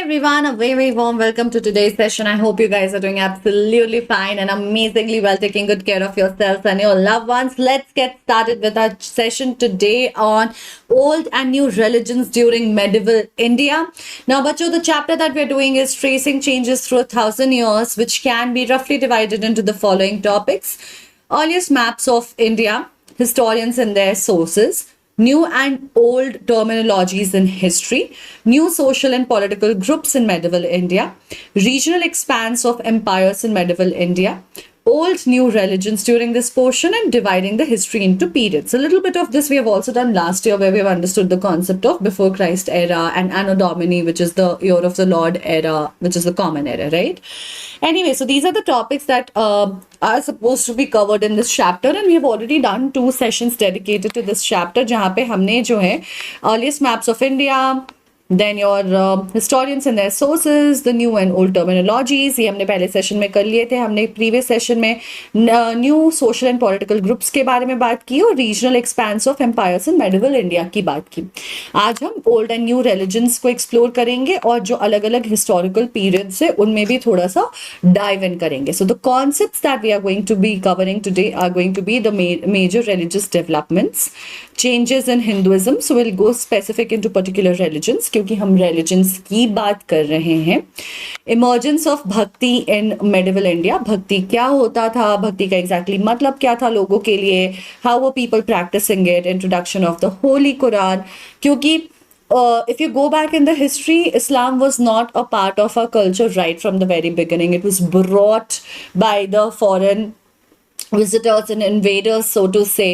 everyone, a very warm welcome to today's session. I hope you guys are doing absolutely fine and amazingly well, taking good care of yourselves and your loved ones. Let's get started with our session today on old and new religions during medieval India. Now, Bacho, the chapter that we're doing is tracing changes through 1,000 years, which can be roughly divided into the following topics: earliest maps of India, historians and their sources, new and old terminologies in history, new social and political groups in medieval India, regional expanse of empires in medieval India, old new religions during this portion, and dividing the history into periods. A little bit of this we have also done last year, where we have understood the concept of before Christ era and Anno Domini, which is the year of the Lord era, which is the common era, right? Anyway, so these are the topics that are supposed to be covered in this chapter, and we have already done 2 sessions dedicated to this chapter, जहाँ पे हमने जो है earliest maps of India, then your historians and their sources, the new and old terminologies, ये हमने पहले session में कर लिए थे. हमने प्रीवियस सेशन में new social and political groups के बारे में बात की और regional expense of empires in medieval India की बात की. आज हम ओल्ड एंड न्यू रिलीजन्स को एक्सप्लोर करेंगे और जो अलग अलग हिस्टोरिकल पीरियड्स है उनमें भी थोड़ा सा डाइव इन करेंगे. So the concepts that we are going to be covering today are going to be the major religious developments, changes in Hinduism. So we'll go specific into particular religions क्योंकि हम religions की बात कर रहे हैं. Emergence of भक्ति in medieval India. भक्ति क्या होता था, भक्ति का exactly मतलब क्या था लोगों के लिए, how were people practicing it, introduction of the Holy Quran. क्योंकि if you go back in the history, Islam was not a part of our culture right from the very beginning. It was brought by the foreign visitors and invaders so to say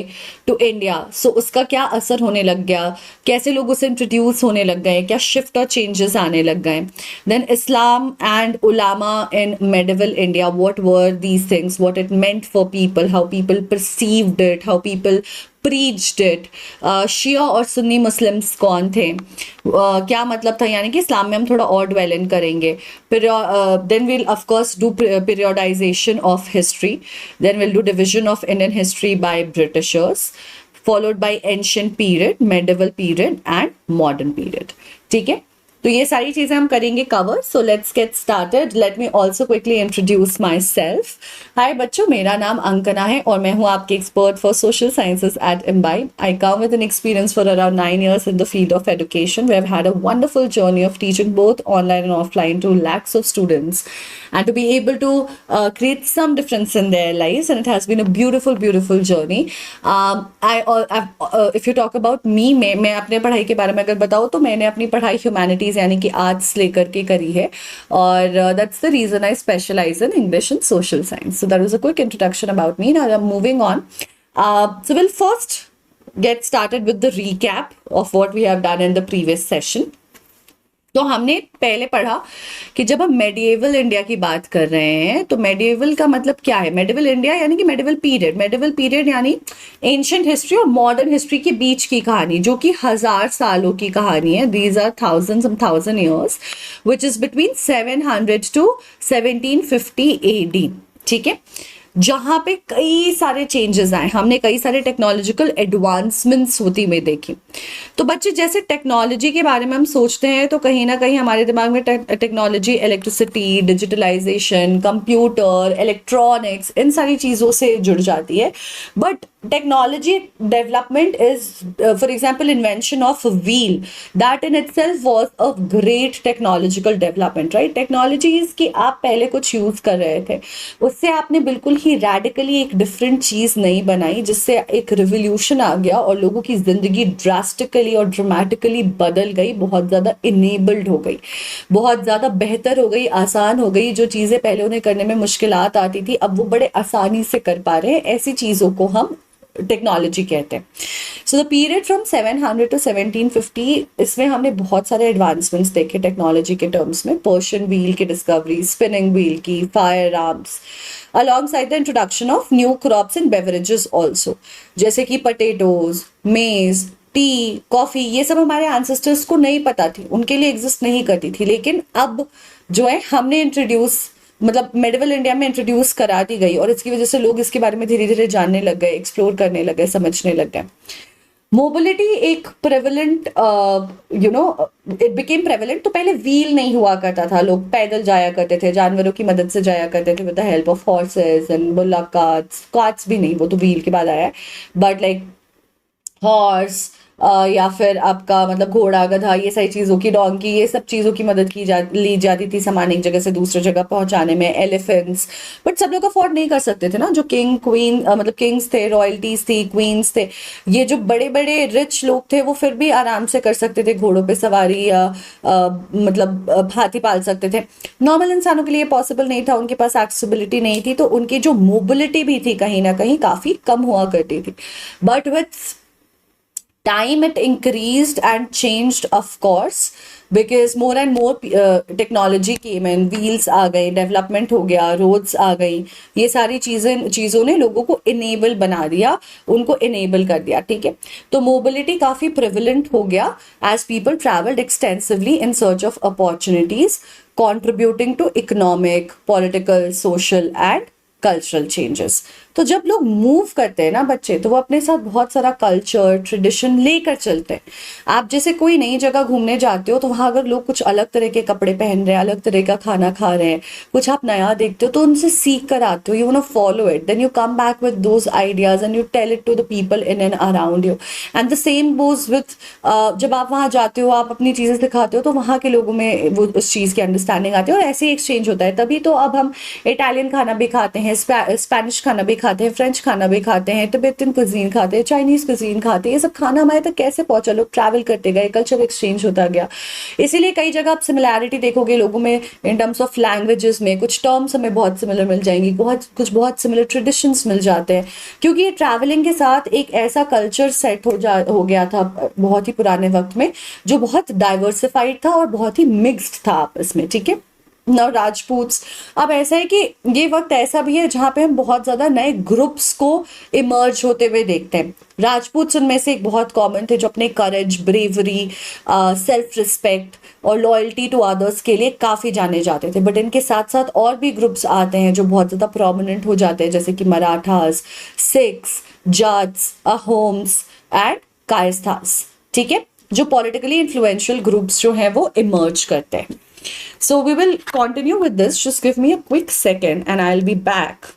to India. So उसका क्या असर होने लग गया, कैसे लोग उसे introduce होने लग गए, क्या शिफ्ट और चेंजेस आने लग गए. Then Islam and ulama in medieval India, what were these things, what it meant for people, how people perceived it, how people preached it. Shia और सुन्नी मुस्लिम्स कौन थे, क्या मतलब था, यानी कि इस्लाम में हम थोड़ा और ड्वेल इन करेंगे. Then will of course do periodization of history, then will do division of Indian history by Britishers, followed by ancient period, medieval period and modern period. ठीक है, तो ये सारी चीजें हम करेंगे cover. So let's get started. Let me also quickly introduce myself. Hi बच्चों, मेरा नाम अंकना है और मैं हूँ आपकी expert for social sciences at Imbibe. I come with an experience for around 9 years in the field of education. We have had a wonderful journey of teaching both online and offline to lakhs of students and to be able to create some difference in their lives, and it has been a beautiful journey. If you talk about me, मैं अपने पढ़ाई के बारे में अगर बताऊँ तो मैंने अपनी पढ़ाई ह्यूमैनिटीज यानी कि आर्ट्स लेकर के करी है, और that's the reason I specialise in English and social science. So that was a quick introduction about me. Now I am moving on. So we'll first get started with the recap of what we have done in the previous session. तो हमने पहले पढ़ा कि जब हम medieval India की बात कर रहे हैं तो मेडिएवल का मतलब क्या है. मेडिएवल इंडिया यानी कि मेडिएवल पीरियड. मेडिएवल पीरियड यानी एंशिएंट हिस्ट्री और मॉडर्न हिस्ट्री के बीच की कहानी, जो कि 1000 सालों की कहानी है. These are 1000 years which is between 700 to 1750 AD. ठीक है, जहां पे कई सारे चेंजेस आए, हमने कई सारे टेक्नोलॉजिकल एडवांसमेंट्स होती हुई देखी. तो बच्चे जैसे टेक्नोलॉजी के बारे में हम सोचते हैं तो कहीं ना कहीं हमारे दिमाग में technology, electricity, digitalization, computer, electronics, इन सारी चीज़ों से जुड़ जाती है. But technology development is for example invention of wheel, that in itself was a great technological development, right. Technologies की आप पहले कुछ यूज कर रहे थे, उससे आपने बिल्कुल ही रेडिकली एक डिफरेंट चीज नहीं बनाई, जिससे एक रिवोल्यूशन आ गया और लोगों की जिंदगी ड्रास्टिकली और ड्रामेटिकली बदल गई, बहुत ज्यादा इनेबल्ड हो गई, बहुत ज्यादा बेहतर हो गई, आसान हो गई. जो चीजें पहले उन्हें करने में मुश्किलात आती थी अब वो बड़े आसानी से कर पा रहे हैं. ऐसी चीजों को हम टेक्नोलॉजी कहते हैं. So the period from 700 to 1750, इसमें हमने बहुत सारे एडवांसमेंट्स देखे टेक्नोलॉजी के टर्म्स में. पर्शियन व्हील की डिस्कवरी, स्पिनिंग व्हील की, fire arms, alongside the introduction of new crops and beverages also, जैसे कि पोटैटोज, मेज, टी, कॉफी. ये सब हमारे एंसेस्टर्स को नहीं पता थी, उनके लिए एग्जिस्ट नहीं करती थी, लेकिन अब जो है हमने इंट्रोड्यूस, मतलब मेडिवल इंडिया में इंट्रोड्यूस करा दी गई, और इसकी वजह से लोग इसके बारे में धीरे धीरे जानने लग गए, एक्सप्लोर करने लग गए, समझने लग गए. मोबिलिटी एक प्रेवलेंट इट बिकेम प्रेवलेंट। तो पहले व्हील नहीं हुआ करता था, लोग पैदल जाया करते थे, जानवरों की मदद से जाया करते थे with the help of horses and bullock carts. Carts भी नहीं, वो तो व्हील के बाद आया है, बट लाइक हॉर्स या फिर आपका मतलब घोड़ा गधा, ये सारी चीज़ों की, डोंकी, ये सब चीज़ों की मदद ली जाती थी सामान एक जगह से दूसरी जगह पहुंचाने में, एलिफेंट्स। बट सब लोग अफोर्ड नहीं कर सकते थे ना, जो किंग क्वीन मतलब किंग्स थे, रॉयल्टीज थी, क्वींस थे, ये जो बड़े बड़े रिच लोग थे वो फिर भी आराम से कर सकते थे घोड़ों पे सवारी, या मतलब हाथी पाल सकते थे। नॉर्मल इंसानों के लिए पॉसिबल नहीं था, उनके पास एक्सेसिबिलिटी नहीं थी, तो उनकी जो मोबिलिटी भी थी कहीं ना कहीं काफ़ी कम हुआ करती थी। But with time it increased and changed, of course, because more and more technology came in, wheels आ गए, डेवलपमेंट हो गया, रोड्स आ गई, ये सारी चीज़ों ने लोगों को इनेबल बना दिया, उनको इनेबल कर दिया, ठीक है। तो मोबिलिटी काफ़ी प्रिवलेंट हो गया as people travelled extensively in search of opportunities, contributing to economic, political, social and cultural changes. तो जब लोग मूव करते हैं ना बच्चे, तो वो अपने साथ बहुत सारा कल्चर ट्रेडिशन लेकर चलते हैं। आप जैसे कोई नई जगह घूमने जाते हो तो वहाँ अगर लोग कुछ अलग तरह के कपड़े पहन रहे हैं, अलग तरह का खाना खा रहे हैं, कुछ आप नया देखते हो, तो उनसे सीख कर आते हो, you want to follow it, then you come back with those ideas and you tell it to the people in and around you. And the same goes with जब आप वहाँ जाते हो, आप अपनी चीज़ें सिखाते हो, तो वहाँ के लोगों में वो उस चीज़ की अंडरस्टैंडिंग आती है और ऐसे ही एक्सचेंज होता है। तभी तो अब हम इटालियन खाना भी खाते हैं, स्पेनिश खाना भी खाते हैं, फ्रेंच खाना भी खाते हैं, तिब्बतन कुजीन खाते हैं, चाइनीज कुजीन खाते हैं। ये सब खाना हमारे तक कैसे पहुंचा? लोग ट्रैवल करते गए, कल्चर एक्सचेंज होता गया। इसीलिए कई जगह आप सिमिलैरिटी देखोगे लोगों में इन टर्म्स ऑफ लैंग्वेजेस में, कुछ टर्म्स हमें बहुत सिमिलर मिल जाएंगी, बहुत सिमिलर ट्रेडिशंस मिल जाते हैं, क्योंकि ये ट्रैवलिंग के साथ एक ऐसा कल्चर सेट हो गया था बहुत ही पुराने वक्त में, जो बहुत डाइवर्सिफाइड था और बहुत ही मिक्स्ड था आपस में, ठीक है ना। राजपूत्स, अब ऐसा है कि ये वक्त ऐसा भी है जहाँ पे हम बहुत ज़्यादा नए ग्रुप्स को इमर्ज होते हुए देखते हैं। राजपूत्स उनमें से एक बहुत कॉमन थे, जो अपने करेज, ब्रेवरी, सेल्फ रिस्पेक्ट और लॉयल्टी टू अदर्स के लिए काफ़ी जाने जाते थे। बट इनके साथ साथ और भी ग्रुप्स आते हैं जो बहुत ज़्यादा प्रोमिनेंट हो जाते हैं, जैसे कि मराठास, सिख्स, जाट्स, अहोम्स एंड कायस्थास, ठीक है, जो पॉलिटिकली इन्फ्लुएंशियल ग्रुप्स जो हैं वो इमर्ज करते हैं। So we will continue with this. Just give me a quick second and I'll be back.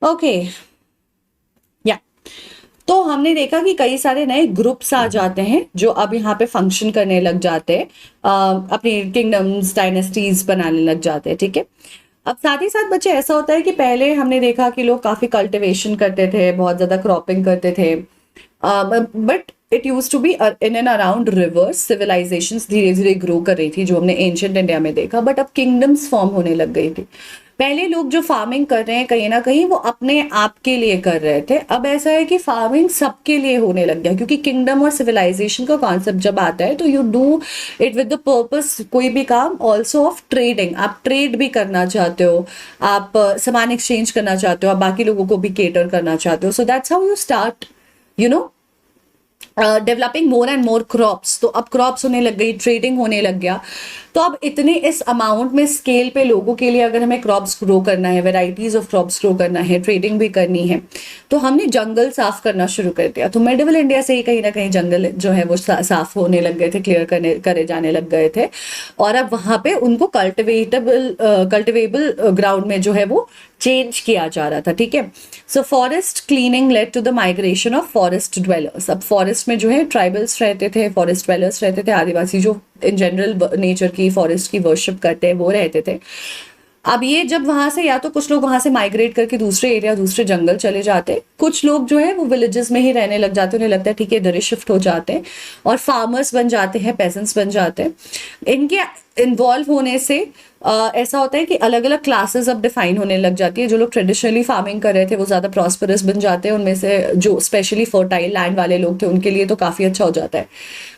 Okay. Yeah. तो हमने देखा कि कई सारे नए ग्रुप्स आ जाते हैं जो अब यहाँ पे फंक्शन करने लग जाते हैं, अपनी किंगडम्स, डायनेस्टीज बनाने लग जाते हैं, ठीक है। अब साथ ही साथ बच्चे ऐसा होता है कि पहले हमने देखा कि लोग काफी कल्टिवेशन करते थे, बहुत ज्यादा क्रॉपिंग करते थे, but it use to be in and around rivers. Civilisations धीरे धीरे ग्रो कर रही थी, जो हमने एंशियंट इंडिया में देखा, बट अब किंगडम्स फॉर्म होने लग गई थी। पहले लोग जो फार्मिंग कर रहे हैं कहीं ना कहीं वो अपने आप के लिए कर रहे थे, अब ऐसा है कि फार्मिंग सबके लिए होने लग गया, क्योंकि किंगडम और सिविलाइजेशन का कॉन्सेप्ट जब आता है तो you do it with the purpose, कोई भी काम ऑल्सो ऑफ ट्रेडिंग। आप ट्रेड भी करना चाहते हो, आप सामान एक्सचेंज करना चाहते हो, आप बाकी लोगों को भी केटर करना चाहते हो। So that's how you start developing more and more crops. तो अब क्रॉप्स होने लग गई, ट्रेडिंग होने लग गया। तो अब इतने इस अमाउंट में स्केल पे लोगों के लिए अगर हमें क्रॉप्स ग्रो करना है, वेराइटीज ऑफ क्रॉप्स ग्रो करना है, ट्रेडिंग भी करनी है, तो हमने जंगल साफ करना शुरू कर दिया। तो मेडिवल इंडिया से ही कहीं ना कहीं जंगल जो है वो साफ होने लग गए थे, क्लियर करे जाने लग गए थे, और अब वहां पे उनको कल्टिवेबल ग्राउंड में जो है वो चेंज किया जा रहा था, ठीक है। So forest cleaning led to the migration of forest dwellers. अब फॉरेस्ट में जो है ट्राइबल्स रहते थे, फॉरेस्ट ड्वेलर्स रहते थे, आदिवासी जो इन जनरल नेचर की फॉरेस्ट की वर्शिप करते हैं वो रहते थे। अब ये जब वहां से, या तो कुछ लोग वहां से माइग्रेट करके दूसरे एरिया, दूसरे जंगल चले जाते, कुछ लोग जो है वो विलेजेस में ही रहने लग जाते, उन्हें लगता है ठीक है इधर ही शिफ्ट हो जाते हैं और फार्मर्स बन जाते हैं, पेजेंट्स बन जाते हैं। इनके इन्वॉल्व होने से ऐसा होता है कि अलग अलग क्लासेस अब डिफाइन होने लग जाती है। जो लोग ट्रेडिशनली फार्मिंग कर रहे थे वो ज़्यादा प्रॉस्परस बन जाते हैं, उनमें से जो स्पेशली फर्टाइल लैंड वाले लोग थे उनके लिए तो काफ़ी अच्छा हो जाता है।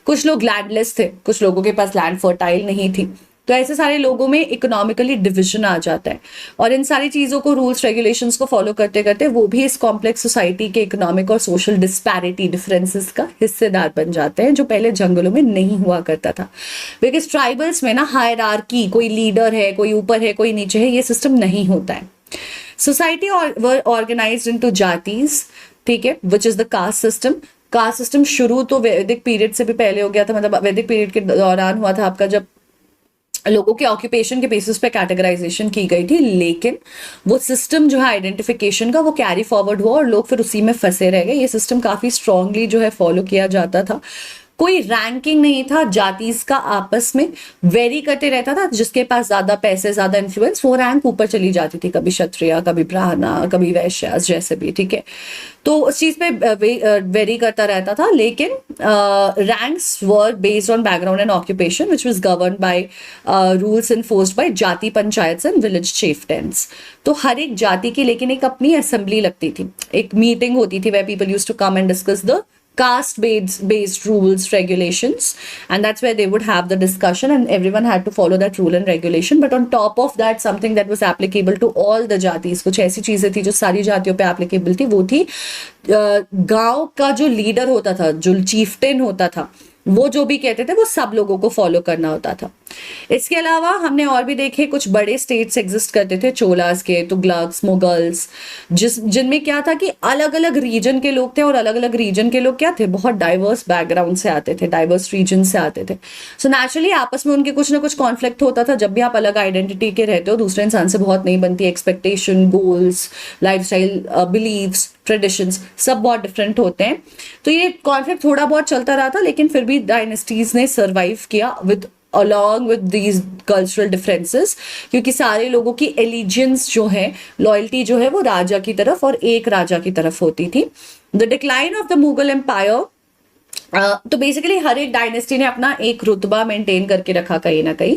कुछ लोग लैंडलेस थे, कुछ लोगों के पास लैंड फर्टाइल नहीं थी, तो ऐसे सारे लोगों में इकोनॉमिकली डिविजन आ जाता है, और इन सारी चीज़ों को, रूल्स रेगुलेशंस को फॉलो करते करते वो भी इस कॉम्प्लेक्स सोसाइटी के इकोनॉमिक और सोशल डिस्पैरिटी डिफरेंसेस का हिस्सेदार बन जाते हैं, जो पहले जंगलों में नहीं हुआ करता था। बिकॉज ट्राइबल्स में ना हायरार्की, कोई लीडर है, कोई ऊपर है, कोई नीचे है, ये सिस्टम नहीं होता है। सोसाइटी वर ऑर्गेनाइज्ड इनटू जातीज, ठीक है, which is the caste system. Caste system शुरू तो वैदिक पीरियड से भी पहले हो गया था, मतलब वैदिक पीरियड के दौरान हुआ था आपका, जब लोगों के ऑक्यूपेशन के बेसिस पे कैटेगराइजेशन की गई थी, लेकिन वो सिस्टम जो है आइडेंटिफिकेशन का, वो कैरी फॉरवर्ड हुआ और लोग फिर उसी में फंसे रह गए। ये सिस्टम काफी स्ट्रांगली जो है फॉलो किया जाता था। कोई रैंकिंग नहीं था, जातीज का आपस में वेरी करते रहता था, जिसके पास ज्यादा पैसे, ज्यादा इन्फ्लुएंस, वो रैंक ऊपर चली जाती थी, कभी क्षत्रिय, कभी ब्राह्मण, कभी वैश्य, जैसे भी, ठीक है। तो उस चीज पे वेरी करता रहता था, लेकिन ranks were based on background and occupation which was govern by rules enforced by jati panchayat and village चिeftains। तो हर एक जाति की लेकिन एक अपनी असेंबली लगती थी, एक मीटिंग होती थी, where people used to come and discuss the caste based rules, regulations, and that's where they would have the discussion, and everyone had to follow that rule and regulation. But on top of that, something that was applicable to all the jatis, कुछ ऐसी चीजें थी जो सारी जातियों पे applicable थी, वो थी गांव का जो लीडर होता था, जो चीफटेन होता था, वो जो भी कहते थे वो सब लोगों को फॉलो करना होता था। इसके अलावा हमने और भी देखे, कुछ बड़े स्टेट्स एग्जिस्ट करते थे, चोलास के, तुगलक्स, मुगल्स, जिनमें क्या था कि अलग अलग रीजन के लोग थे, और अलग अलग रीजन के लोग क्या थे, बहुत डाइवर्स बैकग्राउंड से आते थे, डाइवर्स रीजन से आते थे। सो नेचुरली आपस में उनके कुछ ना कुछ कॉन्फ्लिक्ट होता था। जब भी आप अलग आइडेंटिटी के रहते हो, दूसरे इंसान से बहुत नहीं बनती, expectation, goals, lifestyle, believes, traditions सब बहुत डिफरेंट होते हैं। तो ये कॉन्फ्लिक्ट थोड़ा बहुत चलता रहा था, लेकिन फिर भी डायनेस्टीज ने सर्वाइव किया with along with these cultural differences, क्योंकि सारे लोगों की एलिजियंस जो है, लॉयल्टी जो है, वो राजा की तरफ और एक राजा की तरफ होती थी। The decline of the Mughal empire, तो बेसिकली हर एक डायनेस्टी ने अपना एक रुतबा मेंटेन करके रखा कहीं ना कहीं,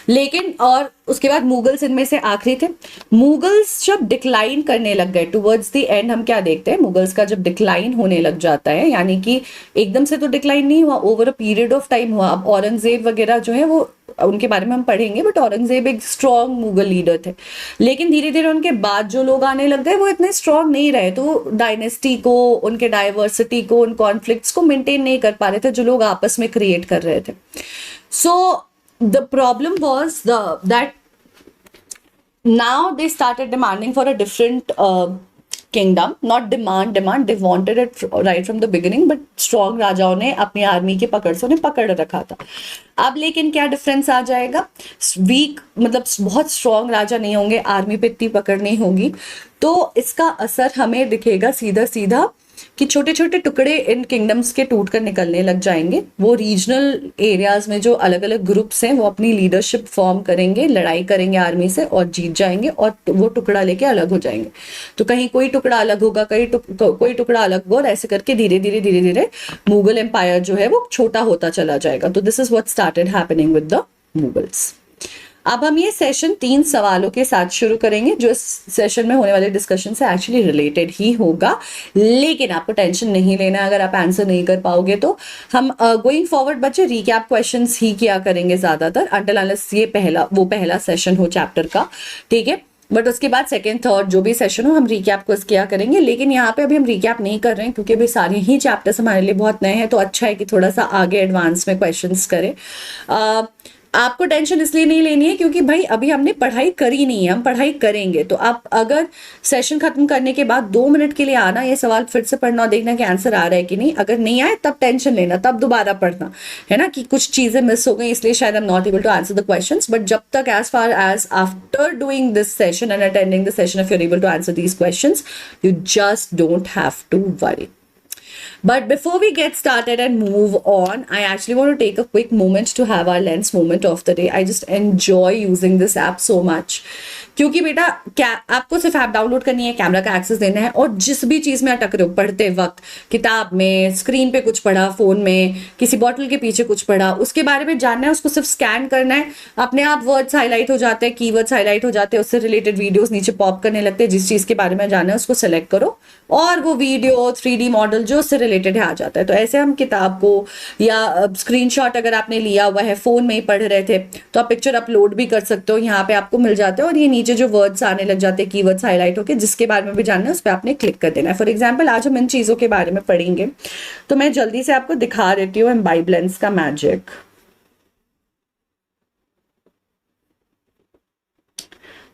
लेकिन और उसके बाद मुगल्स इनमें से आखिरी थे। मुगल्स जब डिक्लाइन करने लग गए टुवर्ड्स द एंड, हम क्या देखते हैं, मुगल्स का जब डिक्लाइन होने लग जाता है, यानी कि एकदम से तो डिक्लाइन नहीं हुआ, over a period of time हुआ। अब औरंगजेब वगैरह जो है, वो उनके बारे में हम पढ़ेंगे, बट औरंगजेब एक स्ट्रॉन्ग मुगल लीडर थे, लेकिन धीरे धीरे उनके बाद जो लोग आने लग गए वो इतने स्ट्रॉन्ग नहीं रहे, तो डायनेस्टी को, उनके डाइवर्सिटी को, उन कॉन्फ्लिक्ट्स को मेंटेन नहीं कर पा रहे थे जो लोग आपस में क्रिएट कर रहे थे। So the problem was that now they started demanding for a different kingdom, not demand, they wanted it right from the beginning, but strong राजाओं ने अपनी आर्मी के पकड़ से उन्हें पकड़ रखा था। अब लेकिन क्या डिफरेंस आ जाएगा, वीक मतलब बहुत स्ट्रॉन्ग राजा नहीं होंगे, आर्मी पे इतनी पकड़ नहीं होगी, तो इसका असर हमें दिखेगा सीधा सीधा कि छोटे छोटे टुकड़े इन किंगडम्स के टूट कर निकलने लग जाएंगे। वो रीजनल एरियाज में जो अलग अलग ग्रुप्स हैं, वो अपनी लीडरशिप फॉर्म करेंगे, लड़ाई करेंगे आर्मी से और जीत जाएंगे, और वो टुकड़ा लेके अलग हो जाएंगे। तो कहीं कोई टुकड़ा अलग होगा, कोई टुकड़ा अलग होगा, और ऐसे करके धीरे धीरे धीरे धीरे मुगल एम्पायर जो है वो छोटा होता चला जाएगा। तो this is what started happening with the Mughals. अब हम ये सेशन 3 सवालों के साथ शुरू करेंगे, जो इस सेशन में होने वाले डिस्कशन से एक्चुअली रिलेटेड ही होगा, लेकिन आपको टेंशन नहीं लेना अगर आप आंसर नहीं कर पाओगे तो। हम गोइंग फॉरवर्ड बच्चे रिकैप क्वेश्चंस ही किया करेंगे ज्यादातर, अंटिल अनलेस ये पहला सेशन हो चैप्टर का, ठीक है। बट उसके बाद सेकेंड थर्ड जो भी सेशन हो हम रिकैप को किया करेंगे, लेकिन यहाँ पे अभी हम रिकैप नहीं कर रहे हैं क्योंकि अभी सारे ही चैप्टर्स हमारे लिए बहुत नए हैं, तो अच्छा है कि थोड़ा सा आगे एडवांस में क्वेश्चंस करें। आपको टेंशन इसलिए नहीं लेनी है क्योंकि भाई अभी हमने पढ़ाई करी नहीं है, हम पढ़ाई करेंगे। तो आप अगर सेशन खत्म करने के बाद 2 मिनट के लिए आना, ये सवाल फिर से पढ़ना और देखना कि आंसर आ रहा है कि नहीं। अगर नहीं आए तब टेंशन लेना, तब दोबारा पढ़ना, है ना, कि कुछ चीजें मिस हो गई इसलिए शायद I am not able to answer the questions. But जब तक as far as after doing this session and attending the session if you are able to answer these questions, you just don't have to worry. But before we get started and move on, I actually want to take a quick moment to have our lens moment of the day. I just enjoy using this app so much. क्योंकि बेटा आपको सिर्फ app download करनी है, camera का access देना है, और जिस भी चीज में अटक रहे हो, पढ़ते वक्त, किताब में, स्क्रीन पे कुछ पढ़ा, फोन में किसी बॉटल के पीछे कुछ पढ़ा, उसके बारे में जानना है, उसको सिर्फ स्कैन करना है, अपने आप वर्ड्स हाईलाइट हो जाते हैं, कीवर्ड्स हाईलाइट हो जाते हैं, उससे रिलेटेड वीडियोस नीचे पॉप करने लगते हैं। जिस चीज के बारे में जानना है उसको सेलेक्ट करो और वो वीडियो 3D मॉडल जो उससे रिलेटेड है आ जाता है। तो ऐसे हम किताब को या स्क्रीनशॉट अगर आपने लिया हुआ है, फोन में ही पढ़ रहे थे, तो आप पिक्चर अपलोड भी कर सकते हो, यहाँ पे आपको मिल जाते हैं और ये नीचे जो वर्ड्स आने लग जाते हैं, कीवर्ड्स हाईलाइट होके, जिसके बारे में भी जानना है उस पर आपने क्लिक कर देना है। फॉर एग्जाम्पल आज हम इन चीज़ों के बारे में पढ़ेंगे, तो मैं जल्दी से आपको दिखा देती हूँ इम्बाइब लेंस का magic.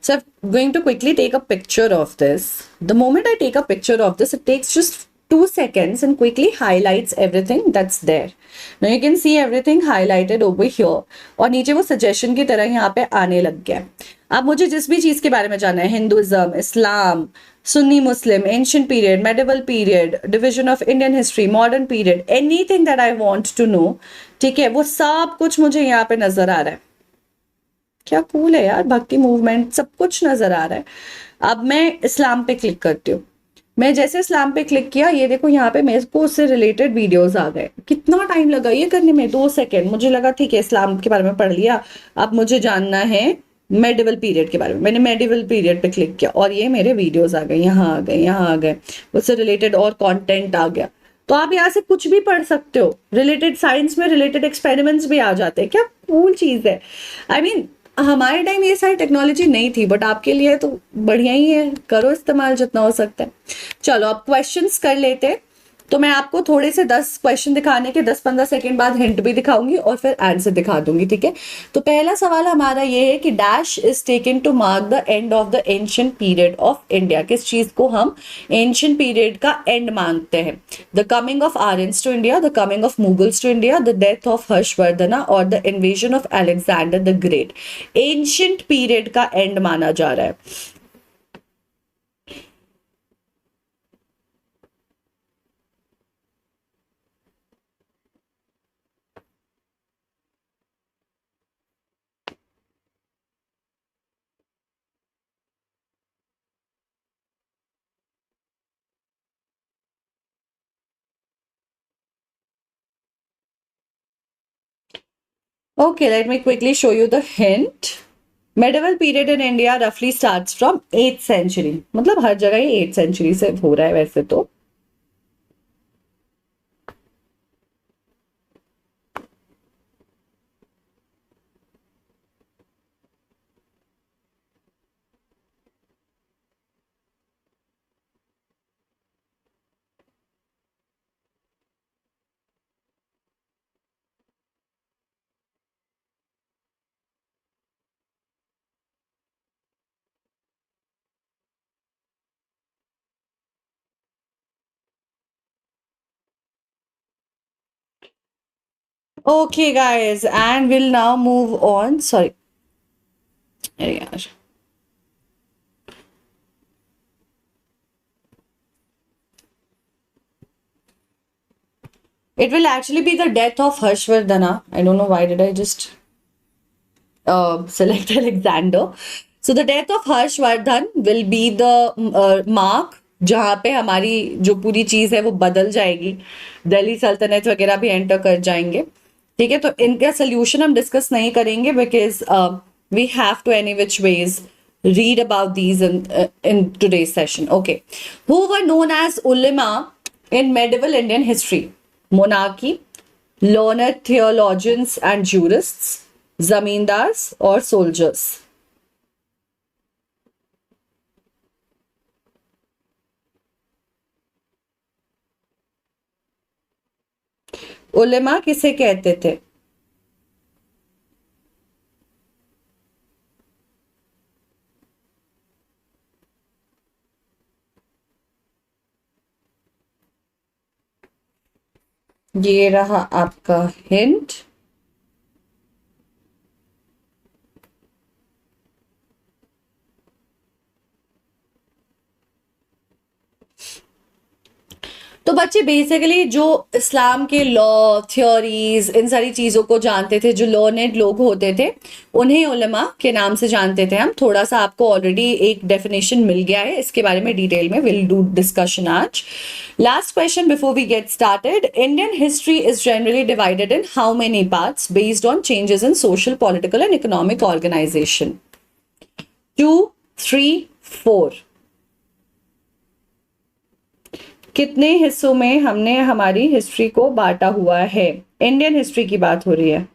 So I'm going to quickly take a picture of this. The moment I take a picture of this, it takes just 2 seconds and quickly highlights everything that's there. Now you can see everything highlighted over here. और नीचे वो suggestion की तरह यहाँ पे आने लग गया है। अब मुझे जिस भी चीज़ के बारे में जानना है, Hinduism, Islam, Sunni Muslim, ancient period, medieval period, division of Indian history, modern period, anything that I want to know, ठीक है, वो सब कुछ मुझे यहाँ पे नजर आ रहा है। क्या कूल है यार, भक्ति मूवमेंट सब कुछ नजर आ रहा है। अब मैं इस्लाम पे क्लिक करती हूँ। मैं जैसे इस्लाम पे क्लिक किया, ये देखो यहाँ पे मेरे को उससे रिलेटेड वीडियोस आ गए। कितना टाइम लगा ये करने में? 2 सेकंड। मुझे लगा ठीक है इस्लाम के बारे में पढ़ लिया, अब मुझे जानना है मेडिवल पीरियड के बारे में। मैंने मेडिवल पीरियड पे क्लिक किया और ये मेरे वीडियोस आ गए, यहाँ आ गए, यहाँ आ गए, उससे रिलेटेड और कंटेंट आ गया। तो आप यहाँ से कुछ भी पढ़ सकते हो, रिलेटेड साइंस में रिलेटेड एक्सपेरिमेंट्स भी आ जाते हैं। क्या कूल चीज है। आई मीन हमारे टाइम ये सारी टेक्नोलॉजी नहीं थी, बट आपके लिए तो बढ़िया ही है, करो इस्तेमाल जितना हो सकता है। चलो अब क्वेश्चंस कर लेते हैं। तो मैं आपको थोड़े से 10 क्वेश्चन दिखाने के 10-15 सेकेंड बाद हिंट भी दिखाऊंगी और फिर आंसर दिखा दूंगी, ठीक है। तो पहला सवाल हमारा ये है कि dash is taken to mark the end of the ancient period of India. किस चीज को हम एंशियंट पीरियड का एंड मानते हैं? The coming of Aryans to India, the coming of Mughals to India, the death of Harshavardhana और the invasion of Alexander the Great. Ancient period का end माना जा रहा है। Okay, let me quickly show you the hint. Medieval period in India roughly starts from 8th century. मतलब हर जगह ही 8th century से हो रहा है वैसे तो। Okay, guys, and we'll now move on. Sorry. अरे यार, it will actually be the death of Harshvardhana. I don't know why did I just select Alexander. So the death of Harshvardhan will be the mark जहाँ पे हमारी जो पूरी चीज है वो बदल जाएगी, दिल्ली सल्तनत वगैरह भी एंटर कर जाएंगे, ठीक है। तो इनका सोल्यूशन हम डिस्कस नहीं करेंगे because we have to any which ways read about these in today's session. Okay, who were known as ulema in medieval Indian history? Monarchy, learned theologians and jurists, zamindars or soldiers? उलेमा किसे कहते थे? ये रहा आपका hint. तो बच्चे basically जो इस्लाम के लॉ थ्योरीज इन सारी चीज़ों को जानते थे, जो लर्नेड लोग होते थे, उन्हें उलमा के नाम से जानते थे हम। थोड़ा सा आपको ऑलरेडी एक डेफिनेशन मिल गया है, इसके बारे में डिटेल में विल डू डिस्कशन आज। Last question before we get started. Indian history is generally divided in how many parts based on changes in social, political and economic organisation? 2, 3, 4। कितने हिस्सों में हमने हमारी हिस्ट्री को बांटा हुआ है? इंडियन हिस्ट्री की बात हो रही है।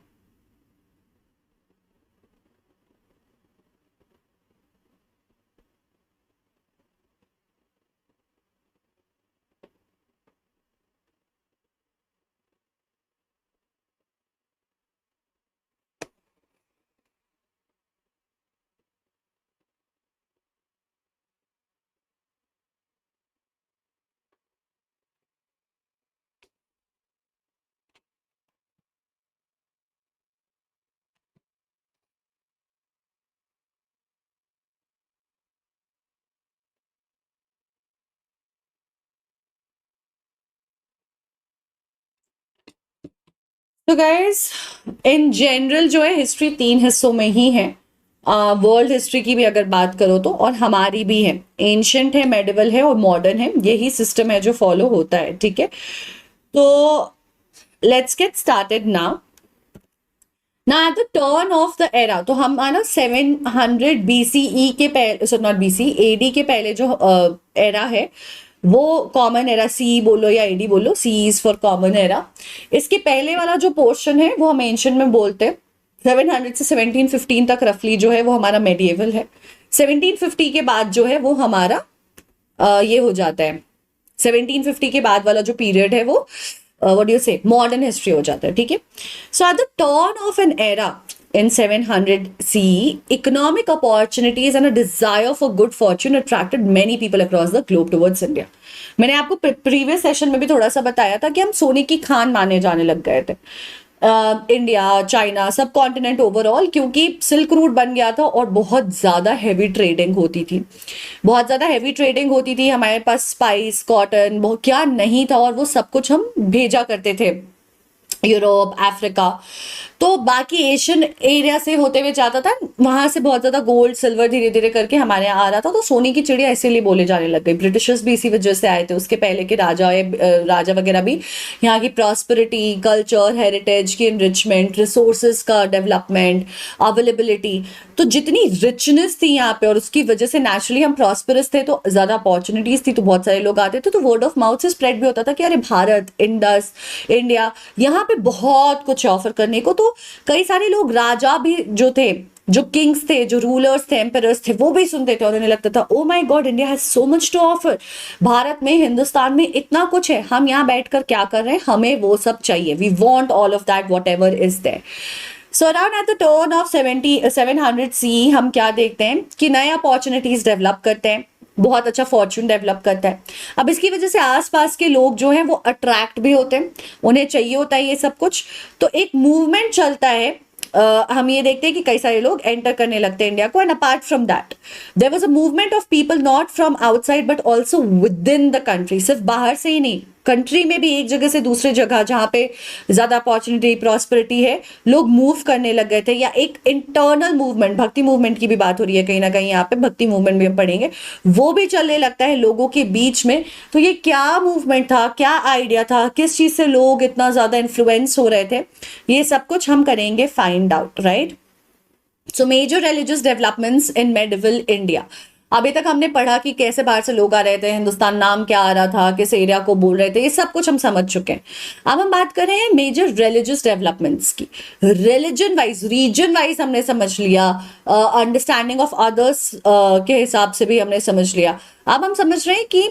तो गाइस, इन जनरल जो है हिस्ट्री 3 हिस्सों में ही है। वर्ल्ड हिस्ट्री की भी अगर बात करो तो, और हमारी भी है, एंशंट है, मेडिवल है और मॉडर्न है। यही सिस्टम है जो फॉलो होता है, ठीक है। तो लेट्स गेट स्टार्टेड नाउ। ना eight the turn of the era, तो हम ना 700 BCE के पहले, सो नॉट BC, AD के पहले जो एरा है वो कॉमन एरा, सी बोलो या एडी बोलो, सी इज फॉर कॉमन एरा। इसके पहले वाला जो पोर्शन है वो हम एंशियंट में बोलते हैं। 700 से 1715 तक रफली जो है वो हमारा मेडिएवल है। 1750 के बाद जो है वो हमारा ये हो जाता है। 1750 के बाद वाला जो पीरियड है वो what do you say modern history हो जाता है, ठीक है। So at the turn of an era in 700 CE, economic opportunities and a desire for good fortune attracted many people across the globe towards India. मैंने आपको previous session में भी थोड़ा सा बताया था कि हम सोने की खान माने जाने लग गए थे, इंडिया, चाइना, सब कॉन्टिनेंट ओवरऑल, क्योंकि सिल्क रूट बन गया था और बहुत ज़्यादा हैवी ट्रेडिंग होती थी। बहुत ज़्यादा हैवी ट्रेडिंग होती थी, हमारे पास स्पाइस, कॉटन, बहुत क्या नहीं था, और वो सब कुछ हम भेजा करते थे यूरोप, अफ्रीका। तो बाकी एशियन एरिया से होते हुए जाता था, वहां से बहुत ज्यादा गोल्ड सिल्वर धीरे धीरे करके हमारे यहाँ आ रहा था। तो सोने की चिड़िया इसीलिए बोले जाने लग गई। ब्रिटिशर्स भी इसी वजह से आए थे, उसके पहले के राजा वगैरह भी यहाँ की प्रॉस्पेरिटी, कल्चर, हेरिटेज की इनरिचमेंट, रिसोर्सेज का डेवलपमेंट, अवेलेबिलिटी, तो जितनी रिचनेस थी यहाँ पे, और उसकी वजह से नेचुरली हम प्रॉस्परस थे, तो ज्यादा अपॉर्चुनिटीज थी, तो बहुत सारे लोग आते थे। तो वर्ड ऑफ माउथ से स्प्रेड भी होता था कि अरे भारत, इंडस, इंडिया, यहाँ पे बहुत कुछ ऑफर करने को। तो कई सारे लोग, राजा भी जो थे, जो किंग्स थे, जो रूलर्स थे, एम्परर्स थे, वो भी सुनते थे और उन्हें लगता था oh my God, India has so much to offer. Bharat में, हिंदुस्तान में इतना कुछ है, हम यहाँ बैठकर क्या कर रहे हैं, हमें वो सब चाहिए। We want all of that, whatever is there. So around at the turn of 700 CE हम क्या देखते हैं कि नए अपॉर्चुनिटीज डेवलप करते हैं, बहुत अच्छा फॉर्चून डेवलप करता है। अब इसकी वजह से आसपास के लोग जो हैं वो अट्रैक्ट भी होते हैं, उन्हें चाहिए होता है ये सब कुछ। तो एक मूवमेंट चलता है। हम ये देखते हैं कि कई सारे लोग एंटर करने लगते हैं इंडिया को। And apart from that there was a movement of people not from outside but also within the country. सिर्फ बाहर से ही नहीं, कंट्री में भी एक जगह से दूसरी जगह जहां पे ज्यादा अपॉर्चुनिटी, प्रॉस्पेरिटी है, लोग मूव करने लग गए थे। या एक इंटरनल मूवमेंट, भक्ति मूवमेंट की भी बात हो रही है कहीं ना कहीं, यहाँ पे भक्ति मूवमेंट भी हम पढ़ेंगे, वो भी चलने लगता है लोगों के बीच में। तो ये क्या मूवमेंट था, क्या आइडिया था, किस चीज से लोग इतना ज्यादा इन्फ्लुएंस हो रहे थे, ये सब कुछ हम करेंगे find out, right. So major religious developments in medieval India. अभी तक हमने पढ़ा कि कैसे बाहर से लोग आ रहे थे, हिंदुस्तान नाम क्या आ रहा था, किस एरिया को बोल रहे थे, ये सब कुछ हम समझ चुके हैं। अब हम बात कर रहे हैं मेजर रिलीजियस डेवलपमेंट्स की। रिलीजन वाइज, रीजन वाइज हमने समझ लिया, अंडरस्टैंडिंग ऑफ अदर्स के हिसाब से भी हमने समझ लिया। अब हम समझ रहे हैं कि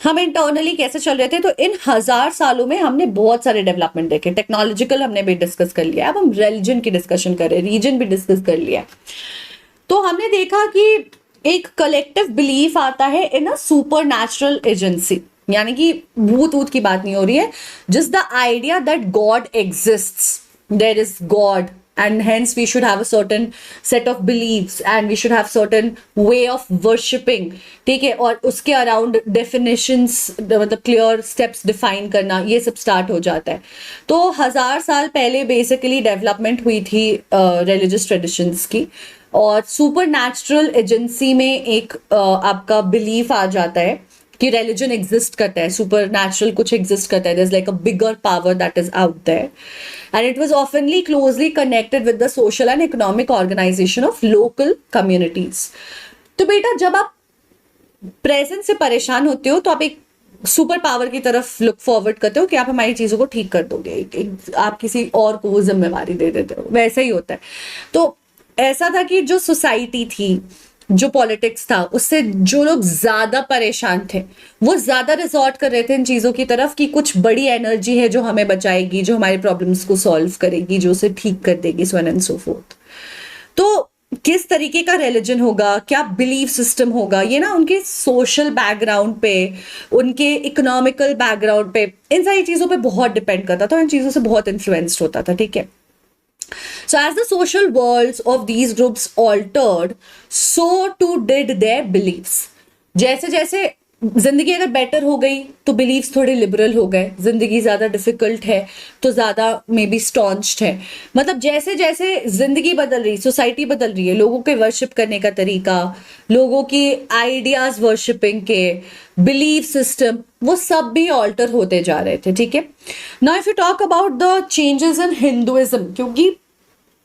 हम इंटरनली कैसे चल रहे थे। तो इन 1000 सालों में हमने बहुत सारे डेवलपमेंट देखे। टेक्नोलॉजिकल हमने भी डिस्कस कर लिया, अब हम रिलीजन की डिस्कशन कर रहे हैं, रीजन भी डिस्कस कर लिया। तो हमने देखा कि एक कलेक्टिव बिलीफ आता है इन अ सुपर नेचुरल एजेंसी, यानी कि भूत वूत की बात नहीं हो रही है, just the idea that God exists, there is God, and hence we should have a certain set of beliefs and we should have certain way of worshipping, ठीक है। और उसके अराउंड डेफिनेशंस, मतलब क्लियर स्टेप्स डिफाइन करना, ये सब start हो जाता है। तो 1000 साल पहले बेसिकली डेवलपमेंट हुई थी रिलीजियस ट्रेडिशंस की, और सुपर नेचुरल एजेंसी में एक आपका बिलीफ आ जाता है कि रिलीजन एग्जिस्ट करता है, सुपर नेचुरल कुछ एग्जिस्ट करता है, there is like a bigger power that is out there, and it was oftenly closely connected with the social and economic organisation of local communities. तो बेटा, जब आप प्रेजेंट से परेशान होते हो तो आप एक सुपर पावर की तरफ लुक फॉरवर्ड करते हो कि आप हमारी चीजों को ठीक कर दोगे, आप किसी और को वो जिम्मेवारी दे देते हो, वैसा ही होता है। तो ऐसा था कि जो सोसाइटी थी, जो पॉलिटिक्स था, उससे जो लोग ज्यादा परेशान थे वो ज्यादा रिजॉर्ट कर रहे थे इन चीजों की तरफ कि कुछ बड़ी एनर्जी है जो हमें बचाएगी, जो हमारी प्रॉब्लम्स को सॉल्व करेगी, जो उसे ठीक कर देगी, so on and so fourth. तो किस तरीके का रिलीजन होगा, क्या बिलीफ सिस्टम होगा, ये ना उनके सोशल बैकग्राउंड पे, उनके इकोनॉमिकल बैकग्राउंड पे, इन सारी चीजों पे बहुत डिपेंड करता था, इन चीजों से बहुत इन्फ्लुएंस्ड होता था, ठीक है। So as the social worlds of these groups altered, so too did their beliefs. जैसे जैसे जिंदगी अगर बेटर हो गई तो बिलीव्स थोड़े लिबरल हो गए, जिंदगी ज्यादा डिफिकल्ट है तो ज्यादा मे बी स्टॉन्च्ड है। मतलब जैसे जैसे जिंदगी बदल रही, सोसाइटी बदल रही है, लोगों के वर्शिप करने का तरीका, लोगों की आइडियाज वर्शिपिंग के, बिलीफ सिस्टम, वो सब भी ऑल्टर होते जा रहे थे, ठीक है। Now if you talk about the changes in Hinduism, क्योंकि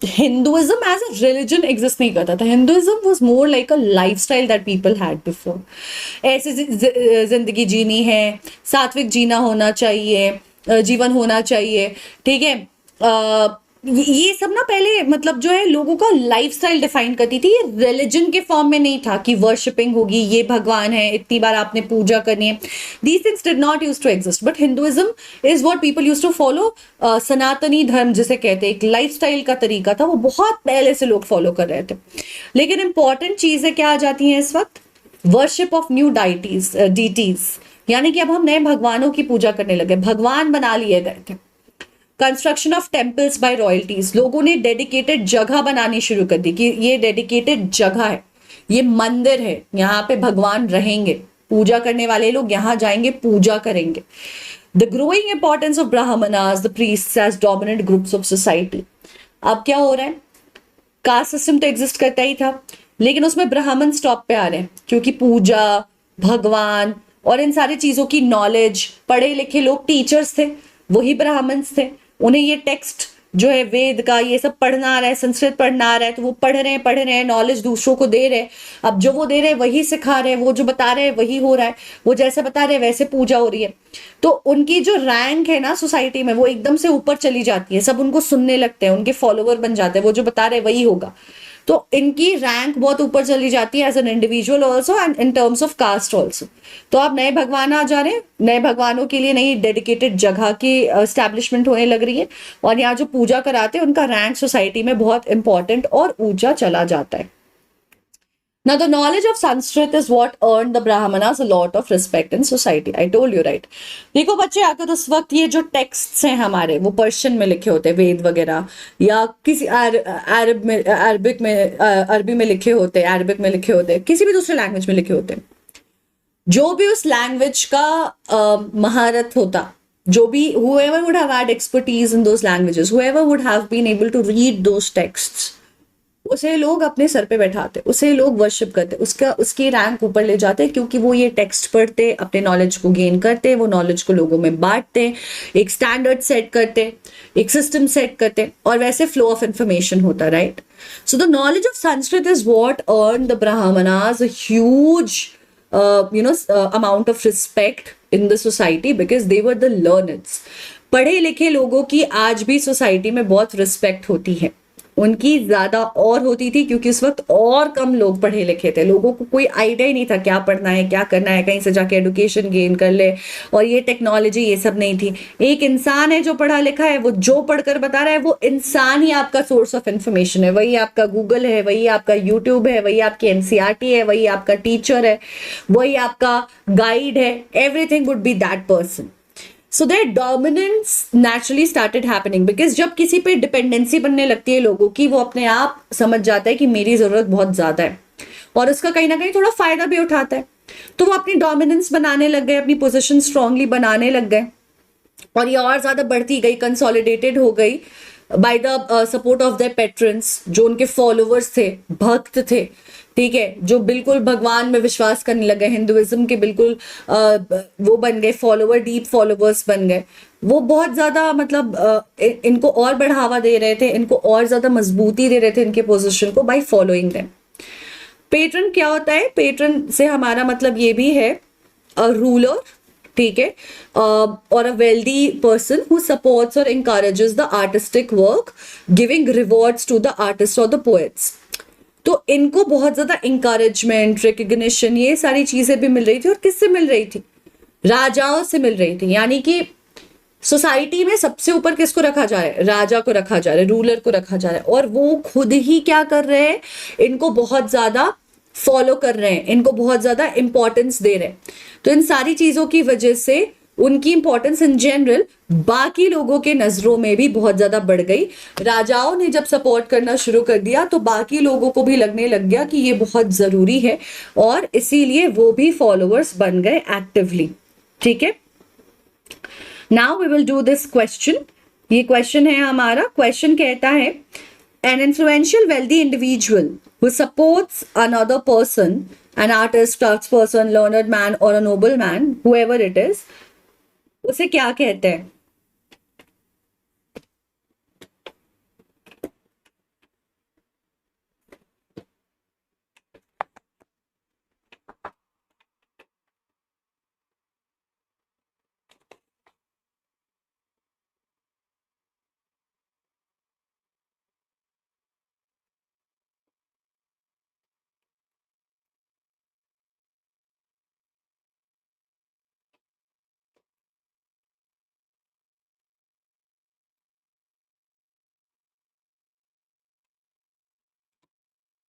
Hinduism as a religion exist नहीं करता था, Hinduism was more like a lifestyle that people had before. ऐसे जिंदगी जीनी है, सात्विक जीना होना चाहिए, जीवन होना चाहिए, ठीक है। ये सब ना पहले मतलब जो है लोगों का लाइफस्टाइल डिफाइन करती थी, ये रिलीजन के फॉर्म में नहीं था कि वर्शिपिंग होगी, ये भगवान है, इतनी बार आपने पूजा करनी है। These things did not use to exist, but Hinduism is what people use to follow. सनातनी धर्म जिसे कहते हैं, एक लाइफस्टाइल का तरीका था, वो बहुत पहले से लोग फॉलो कर रहे थे। लेकिन इंपॉर्टेंट चीजें क्या आ जाती हैं इस वक्त, worship of new deities deities, यानी कि अब हम नए भगवानों की पूजा करने लगे, भगवान बना लिए गए थे। Construction of temples by royalties, लोगों ने डेडिकेटेड जगह बनानी शुरू कर दी कि ये डेडिकेटेड जगह है, ये मंदिर है, यहाँ पे भगवान रहेंगे, पूजा करने वाले लोग यहाँ जाएंगे, पूजा करेंगे। The growing importance of Brahmanas, the priests as dominant groups of society. अब क्या हो रहा है, कास्ट सिस्टम तो एग्जिस्ट करता ही था, लेकिन उसमें ब्राह्मण स्टॉप पे आ रहे हैं, क्योंकि पूजा, भगवान और इन सारी चीजों की नॉलेज, पढ़े लिखे लोग टीचर्स थे, वही ब्राह्मण्स थे, उन्हें ये टेक्स्ट जो है वेद का ये सब पढ़ना आ रहा है, संस्कृत पढ़ना आ रहा है, तो वो पढ़ रहे हैं, नॉलेज दूसरों को दे रहे हैं। अब जो वो दे रहे हैं वही सिखा रहे हैं, वो जो बता रहे हैं वही हो रहा है, वो जैसे बता रहे हैं वैसे पूजा हो रही है। तो उनकी जो रैंक है ना सोसाइटी में, वो एकदम से ऊपर चली जाती है, सब उनको सुनने लगते हैं, उनके फॉलोवर बन जाते हैं, वो जो बता रहे हैं वही होगा। तो इनकी रैंक बहुत ऊपर चली जाती है as an individual also and in terms of caste also. तो अब नए भगवान आ जा रहे हैं, नए भगवानों के लिए नई डेडिकेटेड जगह की एस्टैब्लिशमेंट होने लग रही है, और यहाँ जो पूजा कराते हैं उनका रैंक सोसाइटी में बहुत इंपॉर्टेंट और ऊंचा चला जाता है। Now, the knowledge of Sanskrit is what earned the Brahmanas a lot of respect in society. I told you right. देखो बच्चे, अगर उस वक्त ये जो टेक्स्ट्स हैं हमारे वो पर्शियन में लिखे होते, वेद वगैरह, या किसी अरबी में लिखे होते, अरबिक में लिखे होते, किसी भी दूसरे लैंग्वेज में लिखे होते, जो भी उस लैंग्वेज का महारत होता, जो भी whoever would have had expertise in those languages, whoever would have been able to read those texts, उसे लोग अपने सर पे बैठाते, उसे लोग वर्शिप करते, उसकी रैंक ऊपर ले जाते, क्योंकि वो ये टेक्स्ट पढ़ते, अपने नॉलेज को गेन करते, वो नॉलेज को लोगों में बांटते, एक स्टैंडर्ड सेट करते, एक सिस्टम सेट करते, और वैसे फ्लो ऑफ इंफॉर्मेशन होता, right. So the knowledge of Sanskrit is what earn the Brahmanas a huge amount of respect in the society because they were the learneds. पढ़े लिखे लोगों की आज भी सोसाइटी में बहुत रिस्पेक्ट होती है, उनकी ज्यादा और होती थी, क्योंकि उस वक्त और कम लोग पढ़े लिखे थे, लोगों को कोई आइडिया ही नहीं था क्या पढ़ना है, क्या करना है, कहीं से जाके एडुकेशन गेन कर ले, और ये टेक्नोलॉजी ये सब नहीं थी। एक इंसान है जो पढ़ा लिखा है, वो जो पढ़कर बता रहा है, वो इंसान ही आपका सोर्स ऑफ इंफॉर्मेशन है, वही आपका गूगल है, वही आपका यूट्यूब है, वही आपकी एनसीईआरटी है, वही आपका टीचर है, वही आपका गाइड है, everything would be that person. So their dominance naturally started happening because जब किसी पे डिपेंडेंसी बनने लगती है लोगों की, वो अपने आप समझ जाता है कि मेरी जरूरत बहुत ज्यादा है, और उसका कहीं ना कहीं थोड़ा फायदा भी उठाता है, तो वो अपनी डोमिनेंस बनाने लग गए, अपनी पोजीशन स्ट्रांगली बनाने लग गए, और ये और ज्यादा बढ़ती गई, कंसोलिडेटेड हो गई by the support of their patrons, जो उनके फॉलोवर्स थे, भक्त थे, ठीक है, जो बिल्कुल भगवान में विश्वास करने लगे, हिंदुइज्म के बिल्कुल वो बन गए फॉलोवर, डीप फॉलोवर्स बन गए। वो बहुत ज्यादा मतलब इनको और बढ़ावा दे रहे थे, इनको और ज्यादा मजबूती दे रहे थे इनके पोजीशन को बाय फॉलोइंग देम। पेट्रन क्या होता है, पेट्रन से हमारा मतलब ये भी है रूलर, ठीक है, और a wealthy person who supports और encourages the artistic work, giving rewards to the artist और द पोएट्स। तो इनको बहुत ज्यादा इंकरेजमेंट, रिकग्निशन, ये सारी चीजें भी मिल रही थी। और किससे मिल रही थी? राजाओं से मिल रही थी। यानी कि सोसाइटी में सबसे ऊपर किसको रखा जा रहा है? राजा को रखा जा रहा है, रूलर को रखा जा रहा है। और वो खुद ही क्या कर रहे हैं? इनको बहुत ज्यादा फॉलो कर रहे हैं, इनको बहुत ज्यादा इंपॉर्टेंस दे रहे हैं। तो इन सारी चीजों की वजह से उनकी इंपॉर्टेंस इन जनरल बाकी लोगों के नजरों में भी बहुत ज्यादा बढ़ गई। राजाओं ने जब सपोर्ट करना शुरू कर दिया तो बाकी लोगों को भी लगने लग गया कि ये बहुत जरूरी है, और इसीलिए वो भी फॉलोअर्स बन गए एक्टिवली। ठीक है, now we will do this question. ये क्वेश्चन है हमारा। क्वेश्चन कहता है, an influential wealthy individual who supports another person, an artist, craftsperson, learned man or a nobleman, whoever it is, उसे क्या कहते हैं?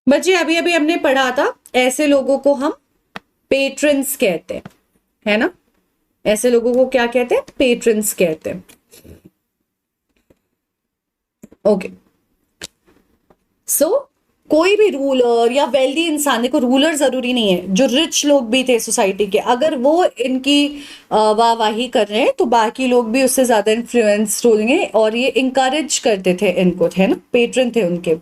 बच्चे अभी अभी हमने पढ़ा था, ऐसे लोगों को हम पेट्रन्स कहते हैं, है ना? ऐसे लोगों को क्या कहते हैं? पेट्रन्स कहते हैं। ओके, सो कोई भी रूलर या वेल्दी इंसान, देखो रूलर जरूरी नहीं है, जो रिच लोग भी थे सोसाइटी के, अगर वो इनकी वाहवाही कर रहे हैं तो बाकी लोग भी उससे ज्यादा इन्फ्लुएंस होंगे, और ये इंकरेज करते थे इनको, है ना? पेट्रन थे उनके,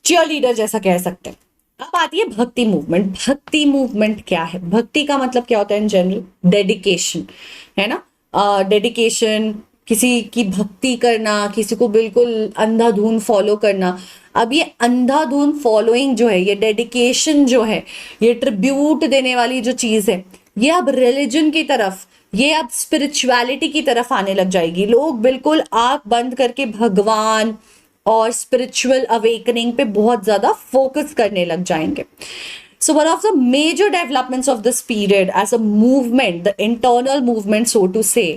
चीयर लीडर जैसा कह सकते हैं। अब आती है भक्ति मूवमेंट। भक्ति मूवमेंट क्या है? भक्ति का मतलब क्या होता है इन जनरल? डेडिकेशन, है ना? डेडिकेशन, किसी की भक्ति करना, किसी को बिल्कुल अंधाधुन फॉलो करना। अब ये अंधाधुन फॉलोइंग जो है, ये डेडिकेशन जो है, ये ट्रिब्यूट देने वाली जो चीज है, ये अब रिलीजन की तरफ, ये अब स्पिरिचुअलिटी की तरफ आने लग जाएगी। लोग बिल्कुल आंख बंद करके भगवान और स्पिरिचुअल अवेकनिंग पे बहुत ज्यादा फोकस करने लग जाएंगे। So one of the major developments of this period as a movement, the internal movement so to say,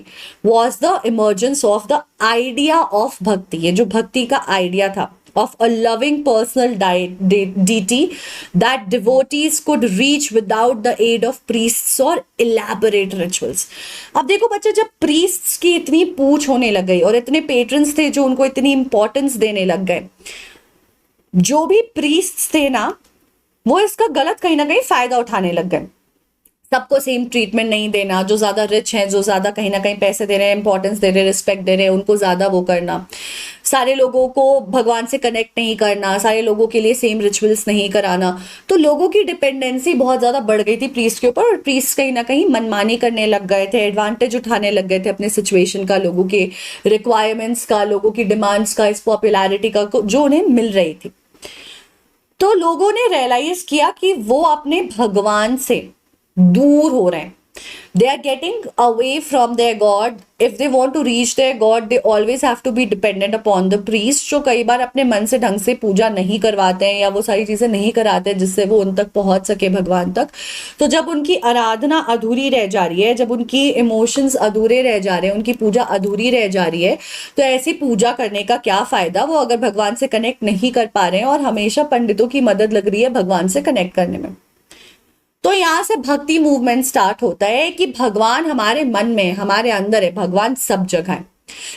was the emergence of the idea of bhakti। ये जो भक्ति का आइडिया था, of a loving personal deity that devotees could reach without the aid of priests or elaborate rituals। अब देखो बच्चे, जब priests की इतनी पूछ होने लग गई और इतने patrons थे जो उनको इतनी importance देने लग गए, जो भी priests थे ना, वो इसका गलत कहीं ना कहीं फायदा उठाने लग गए। सबको सेम ट्रीटमेंट नहीं देना, जो ज्यादा रिच हैं, जो ज्यादा कहीं ना कहीं पैसे दे रहे हैं, इंपॉर्टेंस दे रहे हैं, रिस्पेक्ट दे रहे हैं, उनको ज्यादा वो करना, सारे लोगों को भगवान से कनेक्ट नहीं करना, सारे लोगों के लिए सेम रिचुअल्स नहीं कराना। तो लोगों की डिपेंडेंसी बहुत ज्यादा बढ़ गई थी प्रीस्ट के ऊपर, और प्रीस्ट कहीं ना कहीं मनमानी करने लग गए थे, एडवांटेज उठाने लग गए थे अपने सिचुएशन का, लोगों के रिक्वायरमेंट्स का, लोगों की डिमांड्स का, इस पॉपुलैरिटी का जो उन्हें मिल रही थी। तो लोगों ने रियलाइज किया कि वो अपने भगवान से दूर हो रहे हैं। They are getting away from their god. If they want to reach their god, they always have to be dependent upon the priest, जो कई बार अपने मन से ढंग से पूजा नहीं करवाते हैं, या वो सारी चीजें नहीं कराते हैं जिससे वो उन तक पहुंच सके, भगवान तक। तो जब उनकी आराधना अधूरी रह जा रही है, जब उनकी इमोशंस अधूरे रह जा रहे हैं, उनकी पूजा अधूरी रह जा रही है, तो ऐसी पूजा करने का क्या फायदा, वो अगर भगवान से कनेक्ट नहीं कर पा रहे हैं, और हमेशा पंडितों की मदद लग रही है भगवान से कनेक्ट करने में। तो यहां से भक्ति मूवमेंट स्टार्ट होता है कि भगवान हमारे मन में, हमारे अंदर है, भगवान सब जगह है,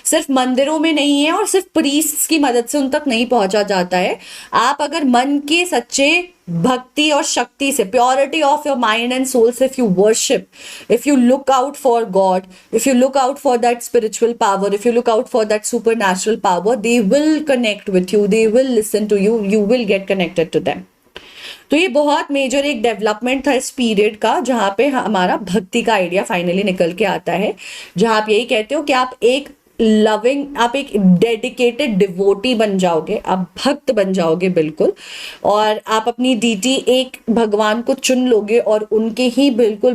सिर्फ मंदिरों में नहीं है, और सिर्फ प्रीस्ट्स की मदद से उन तक नहीं पहुंचा जाता है। आप अगर मन के सच्चे भक्ति और शक्ति से, purity of your mind and soul से, if you worship, if you look out for God, if you look out for that spiritual power, if you look out for that supernatural power, they will connect with you, they will listen to you, you will get connected to them. तो ये बहुत major एक development था इस period का, जहां पे हमारा भक्ति का आइडिया फाइनली निकल के आता है, जहां आप यही कहते हो कि आप एक लविंग, आप एक डेडिकेटेड डिवोटी बन जाओगे, आप भक्त बन जाओगे बिल्कुल, और आप अपनी डीटी एक भगवान को चुन लोगे और उनके ही बिल्कुल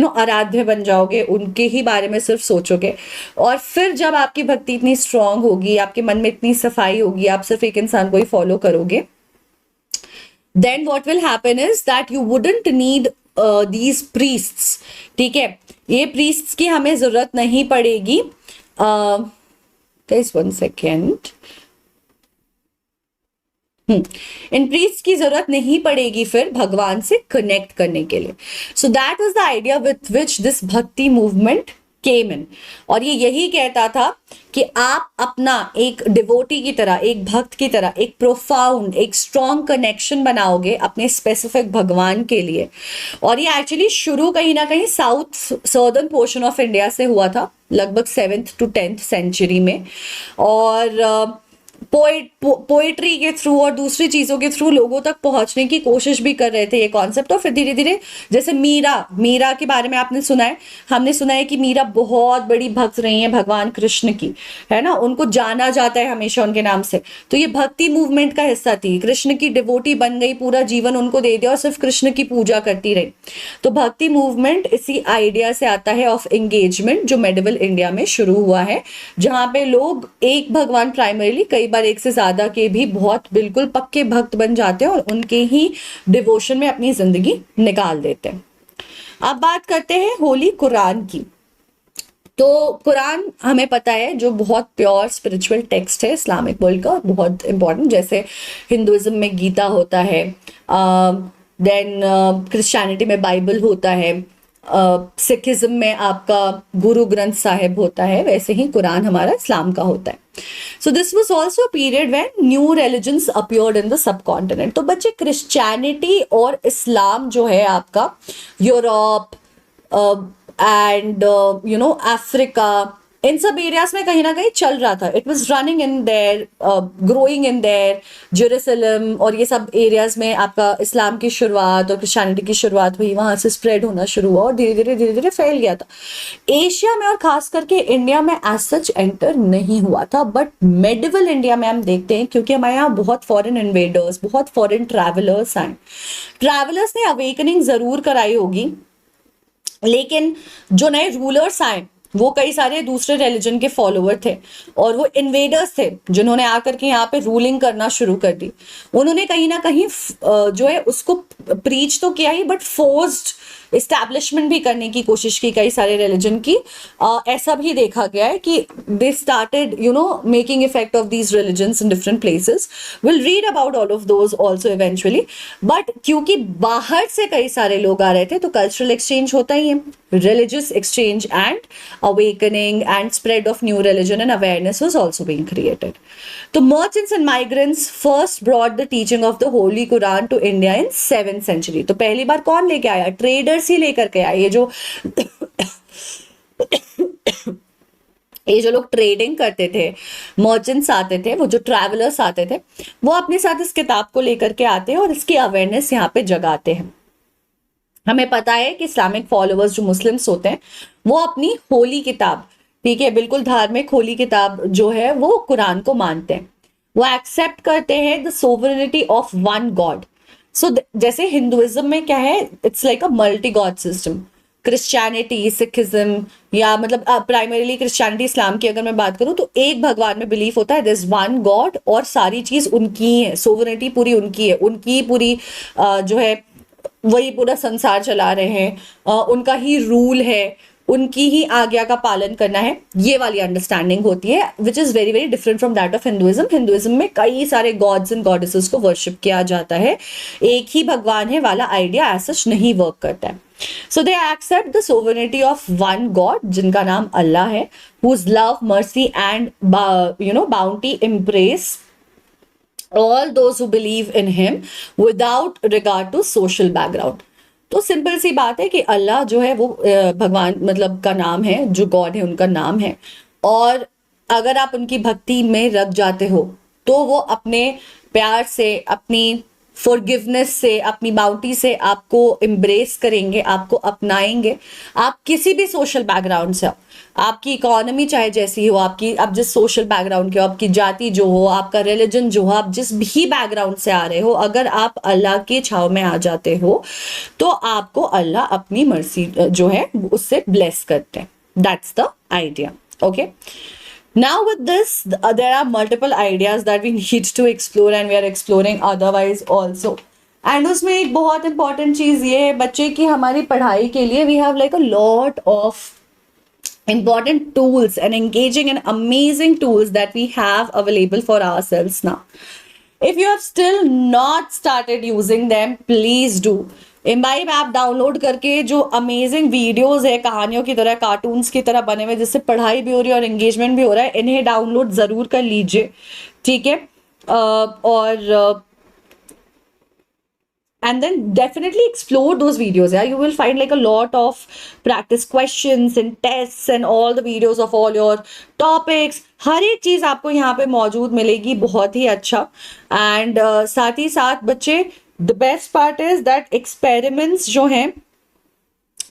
आराध्य बन जाओगे, उनके ही बारे में सिर्फ सोचोगे। और फिर जब आपकी भक्ति इतनी स्ट्रांग होगी, आपके मन में इतनी सफाई होगी, आप सिर्फ एक इंसान को ही फॉलो करोगे, then what will happen is that you wouldn't need these priests। ठीक है, ये priests की हमें जरूरत नहीं पड़ेगी। guys one second, इन प्रीस्ट की जरूरत नहीं पड़ेगी फिर भगवान से कनेक्ट करने के लिए। सो that was the idea with which this भक्ति मूवमेंट केम इन। और ये यही कहता था कि आप अपना एक डिवोटी की तरह, एक भक्त की तरह, एक प्रोफाउंड, एक स्ट्रॉन्ग कनेक्शन बनाओगे अपने स्पेसिफिक भगवान के लिए। और ये एक्चुअली शुरू कहीं ना कहीं south southern portion of India से हुआ था, लगभग 7th to 10th सेंचुरी में। और पोएट्री के थ्रू और दूसरी चीजों के थ्रू लोगों तक पहुंचने की कोशिश भी कर रहे थे ये कॉन्सेप्ट। और फिर धीरे धीरे, जैसे मीरा के बारे में आपने सुना है, हमने सुना है कि मीरा बहुत बड़ी भक्त रही है भगवान कृष्ण की, है ना, उनको जाना जाता है हमेशा उनके नाम से। तो ये भक्ति मूवमेंट का हिस्सा थी, कृष्ण की डिवोटी बन गई, पूरा जीवन उनको दे दिया और सिर्फ कृष्ण की पूजा करती रही। तो भक्ति मूवमेंट इसी आइडिया से आता है ऑफ एंगेजमेंट, जो मेडिवल इंडिया में शुरू हुआ है, जहां पे लोग एक भगवान प्राइमरीली, कई बार एक से ज्यादा के भी बहुत बिल्कुल पक्के भक्त बन जाते हैं और उनके ही डिवोशन में अपनी जिंदगी निकाल देते हैं। अब बात करते हैं होली कुरान की। तो कुरान हमें पता है जो बहुत प्योर स्पिरिचुअल टेक्स्ट है इस्लामिक वर्ल्ड का, बहुत इंपॉर्टेंट। जैसे हिंदुइज्म में गीता होता है, देन क्रिश्चियनिटी में बाइबल होता है, सिखिज्म में आपका गुरु ग्रंथ साहिब होता है, वैसे ही कुरान हमारा इस्लाम का होता है। So this was also a period when new religions appeared in the subcontinent. तो बच्चे, क्रिश्चियनिटी और इस्लाम जो है आपका यूरोप एंड अफ्रीका, इन सब एरियाज में कहीं ना कहीं चल रहा था। It was running in their, growing in their, Jerusalem और ये सब एरियाज में आपका इस्लाम की शुरुआत और क्रिश्चियनिटी की शुरुआत हुई, वहां से स्प्रेड होना शुरू हुआ और धीरे धीरे फैल गया था। एशिया में और खास करके इंडिया में एज सच एंटर नहीं हुआ था, बट मेडिवल इंडिया में हम देखते हैं, क्योंकि हमारे यहाँ बहुत फॉरेन इन्वेडर्स, बहुत फॉरेन ट्रैवलर्स आए। ट्रैवलर्स ने अवेकनिंग जरूर कराई होगी, लेकिन जो नए रूलर्स आए वो कई सारे दूसरे रिलीजन के फॉलोअर थे और वो इन्वेडर्स थे जिन्होंने आकर के यहाँ पे रूलिंग करना शुरू कर दी। उन्होंने कहीं ना कहीं जो है उसको प्रीच तो किया ही, बट फोर्स्ड इस्टेब्लिशमेंट भी करने की कोशिश की कई सारे रिलीजन की। ऐसा भी देखा गया है कि they started making effect of these religions in different places. Will read about all of those also eventually. But क्योंकि बाहर से कई सारे लोग आ रहे थे तो कल्चरल एक्सचेंज होता ही है, religious exchange and awakening and spread of new religion and awareness was also being created. So merchants and migrants first brought the teaching of the Holy Quran to India in 7th century. तो पहली बार कौन लेके आया? Traders ही लेकर के आए। ये जो लोग ट्रेडिंग करते थे, मर्चेंट्स आते थे, वो जो ट्रैवलर्स आते थे, वो अपने साथ इस किताब को लेकर के आते हैं और इसकी अवेयरनेस यहाँ पे जगाते हैं। हमें पता है कि इस्लामिक फॉलोअर्स जो मुस्लिम्स होते हैं वो अपनी होली किताब, ठीक है, बिल्कुल धार्मिक होली किताब जो है वो कुरान को मानते हैं। वो एक्सेप्ट करते हैं the sovereignty of one God. So जैसे हिंदुइज्म में क्या है, it's like a multi god system. Christianity, Sikhism या मतलब प्राइमरीली क्रिश्चियनिटी, इस्लाम की अगर मैं बात करूं तो एक भगवान में बिलीफ होता है, दिस वन गॉड, और सारी चीज उनकी है, सोवरेनिटी पूरी उनकी है, उनकी पूरी जो है वही पूरा संसार चला रहे हैं, उनका ही रूल है, उनकी ही आज्ञा का पालन करना है। ये वाली अंडरस्टैंडिंग होती है, which is very very different from that of Hinduism. Hinduism में कई सारे गॉड्स एंड गॉडेसेस को वर्शिप किया जाता है, एक ही भगवान है वाला आइडिया एज सच नहीं वर्क करता है। So they accept the sovereignty of one God जिनका नाम अल्लाह है, whose love, mercy and bounty embrace all those who believe in him without regard to social background। तो सिंपल सी बात है कि अल्लाह जो है वो भगवान मतलब का नाम है, जो गॉड है उनका नाम है, और अगर आप उनकी भक्ति में रख जाते हो तो वो अपने प्यार से, अपनी फॉरगिवनेस से, अपनी बाउटी से आपको एम्ब्रेस करेंगे, आपको अपनाएंगे। आप किसी भी सोशल बैकग्राउंड से हो, आपकी इकोनॉमी चाहे जैसी हो, आपकी आप जिस सोशल बैकग्राउंड के हो, आपकी जाति जो हो, आपका रिलीजन जो हो, आप जिस भी बैकग्राउंड से आ रहे हो, अगर आप अल्लाह के छाव में आ जाते हो तो आपको अल्लाह अपनी मर्जी जो है उससे ब्लेस करते हैं। That's the idea. Okay, now with this there are multiple ideas that we need to explore and we are exploring otherwise also। And उसमें एक बहुत इंपॉर्टेंट चीज ये है बच्चे की, हमारी पढ़ाई के लिए we have like a lot of important tools and engaging and amazing tools that we have available for ourselves now। if you have still not started using them, please do। Imbibe app download करके जो amazing videos है, कहानियों की तरह, cartoons की तरह बने हुए, जिससे पढ़ाई भी हो रही है और एंगेजमेंट भी हो रहा है, इन्हें डाउनलोड जरूर कर लीजिए, ठीक है। और and then definitely explore those videos। Yeah, you will find like a lot of practice questions and tests and all the videos of all your topics। हर एक चीज आपको यहाँ पे मौजूद मिलेगी, बहुत ही अच्छा। एंड साथ ही साथ बच्चे, the best part is that experiments जो हैं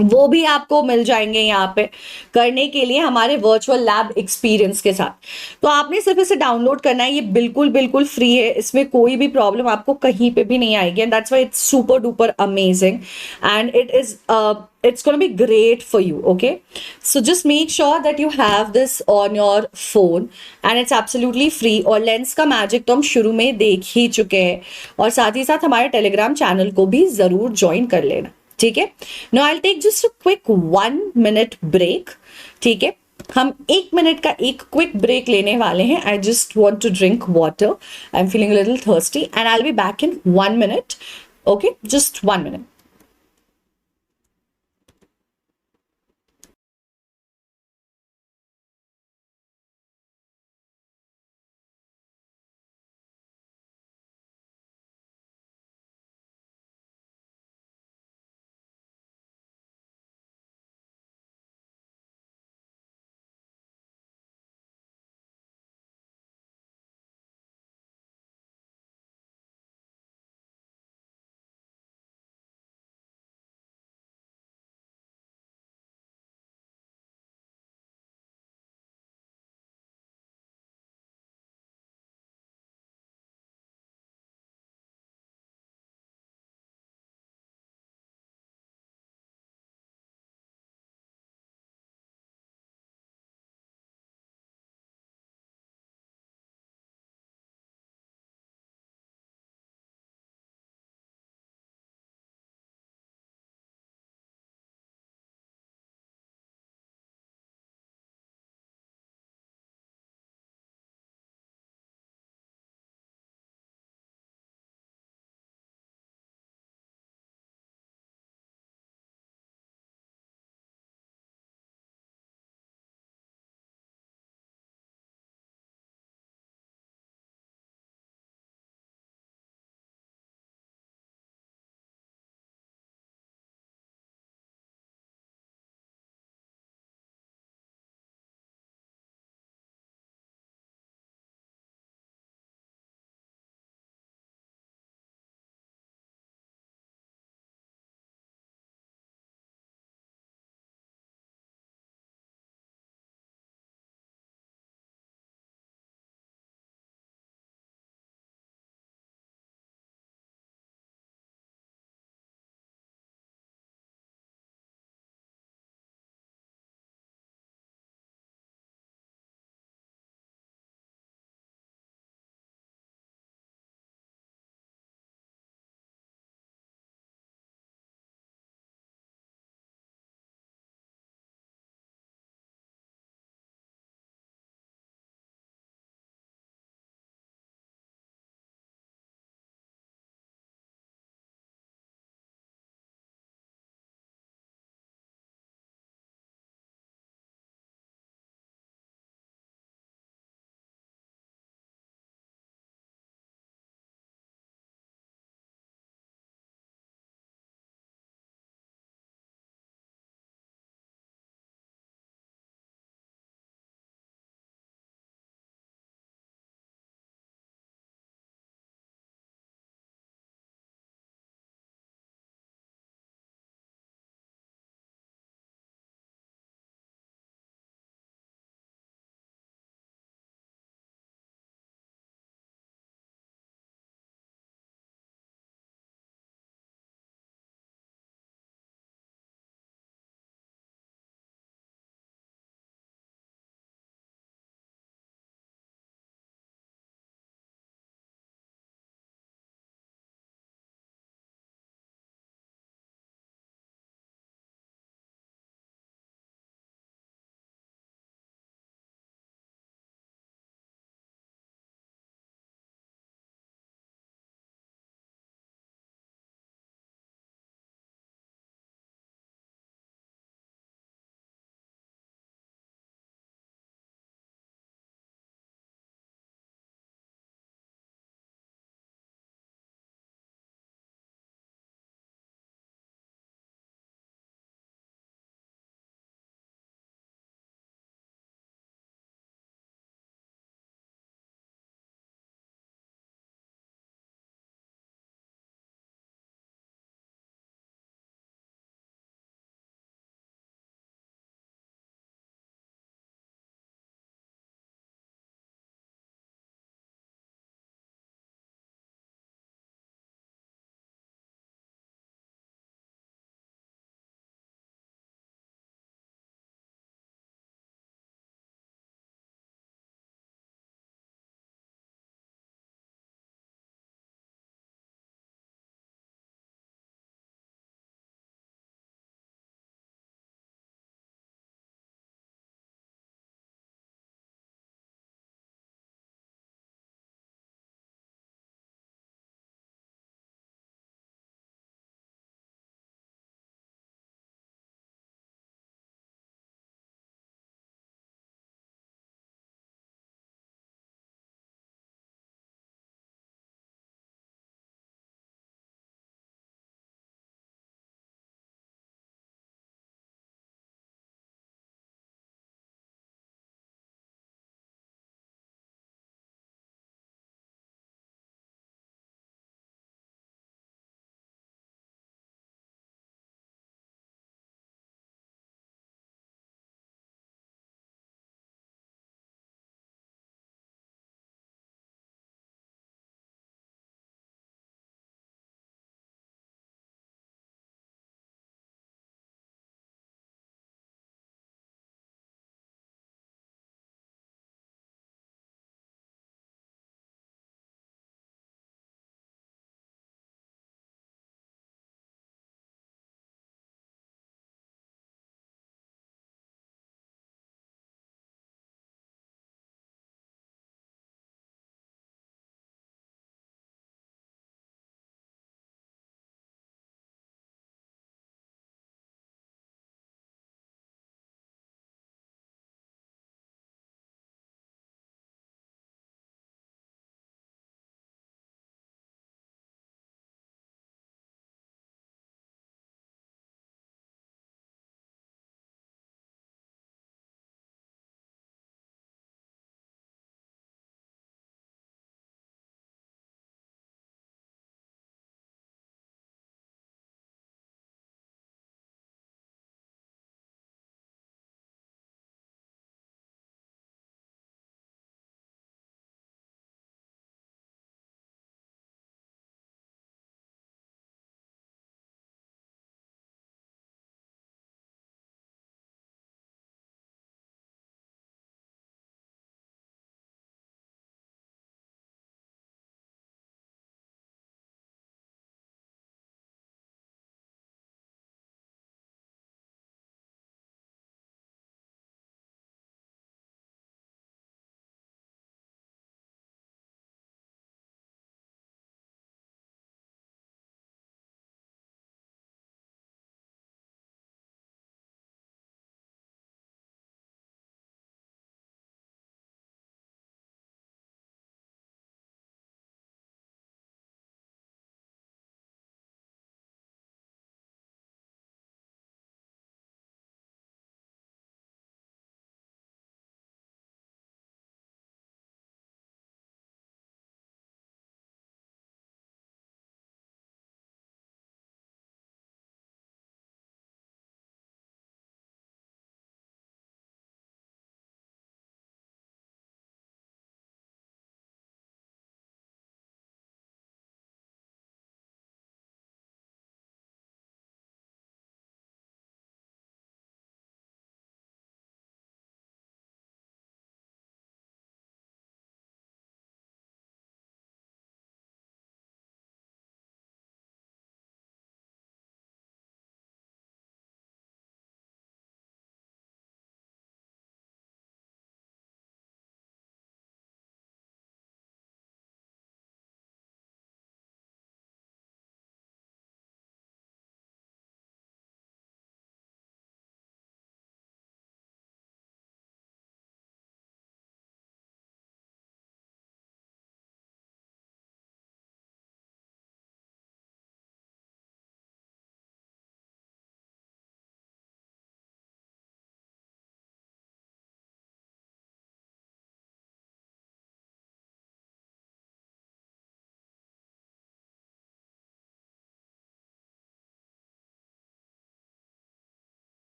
वो भी आपको मिल जाएंगे यहाँ पे करने के लिए, हमारे वर्चुअल लैब एक्सपीरियंस के साथ। तो आपने सिर्फ इसे डाउनलोड करना है, ये बिल्कुल बिल्कुल फ्री है, इसमें कोई भी प्रॉब्लम आपको कहीं पे भी नहीं आएगी। And that's why it's super duper amazing and it's going to be great for you। Okay, so just make sure that you have this on your phone and it's absolutely free। और lens का magic तो हम शुरू में देख ही चुके हैं, और साथ ही साथ हमारे टेलीग्राम चैनल को भी जरूर ज्वाइन कर लेना, ठीक है। No I take just a quick 1 minute break, ठीक है। हम 1 मिनट का एक क्विक ब्रेक लेने वाले हैं। I just want to drink water, I am feeling little thirsty and I will be back in 1 minute। Okay, just 1 minute।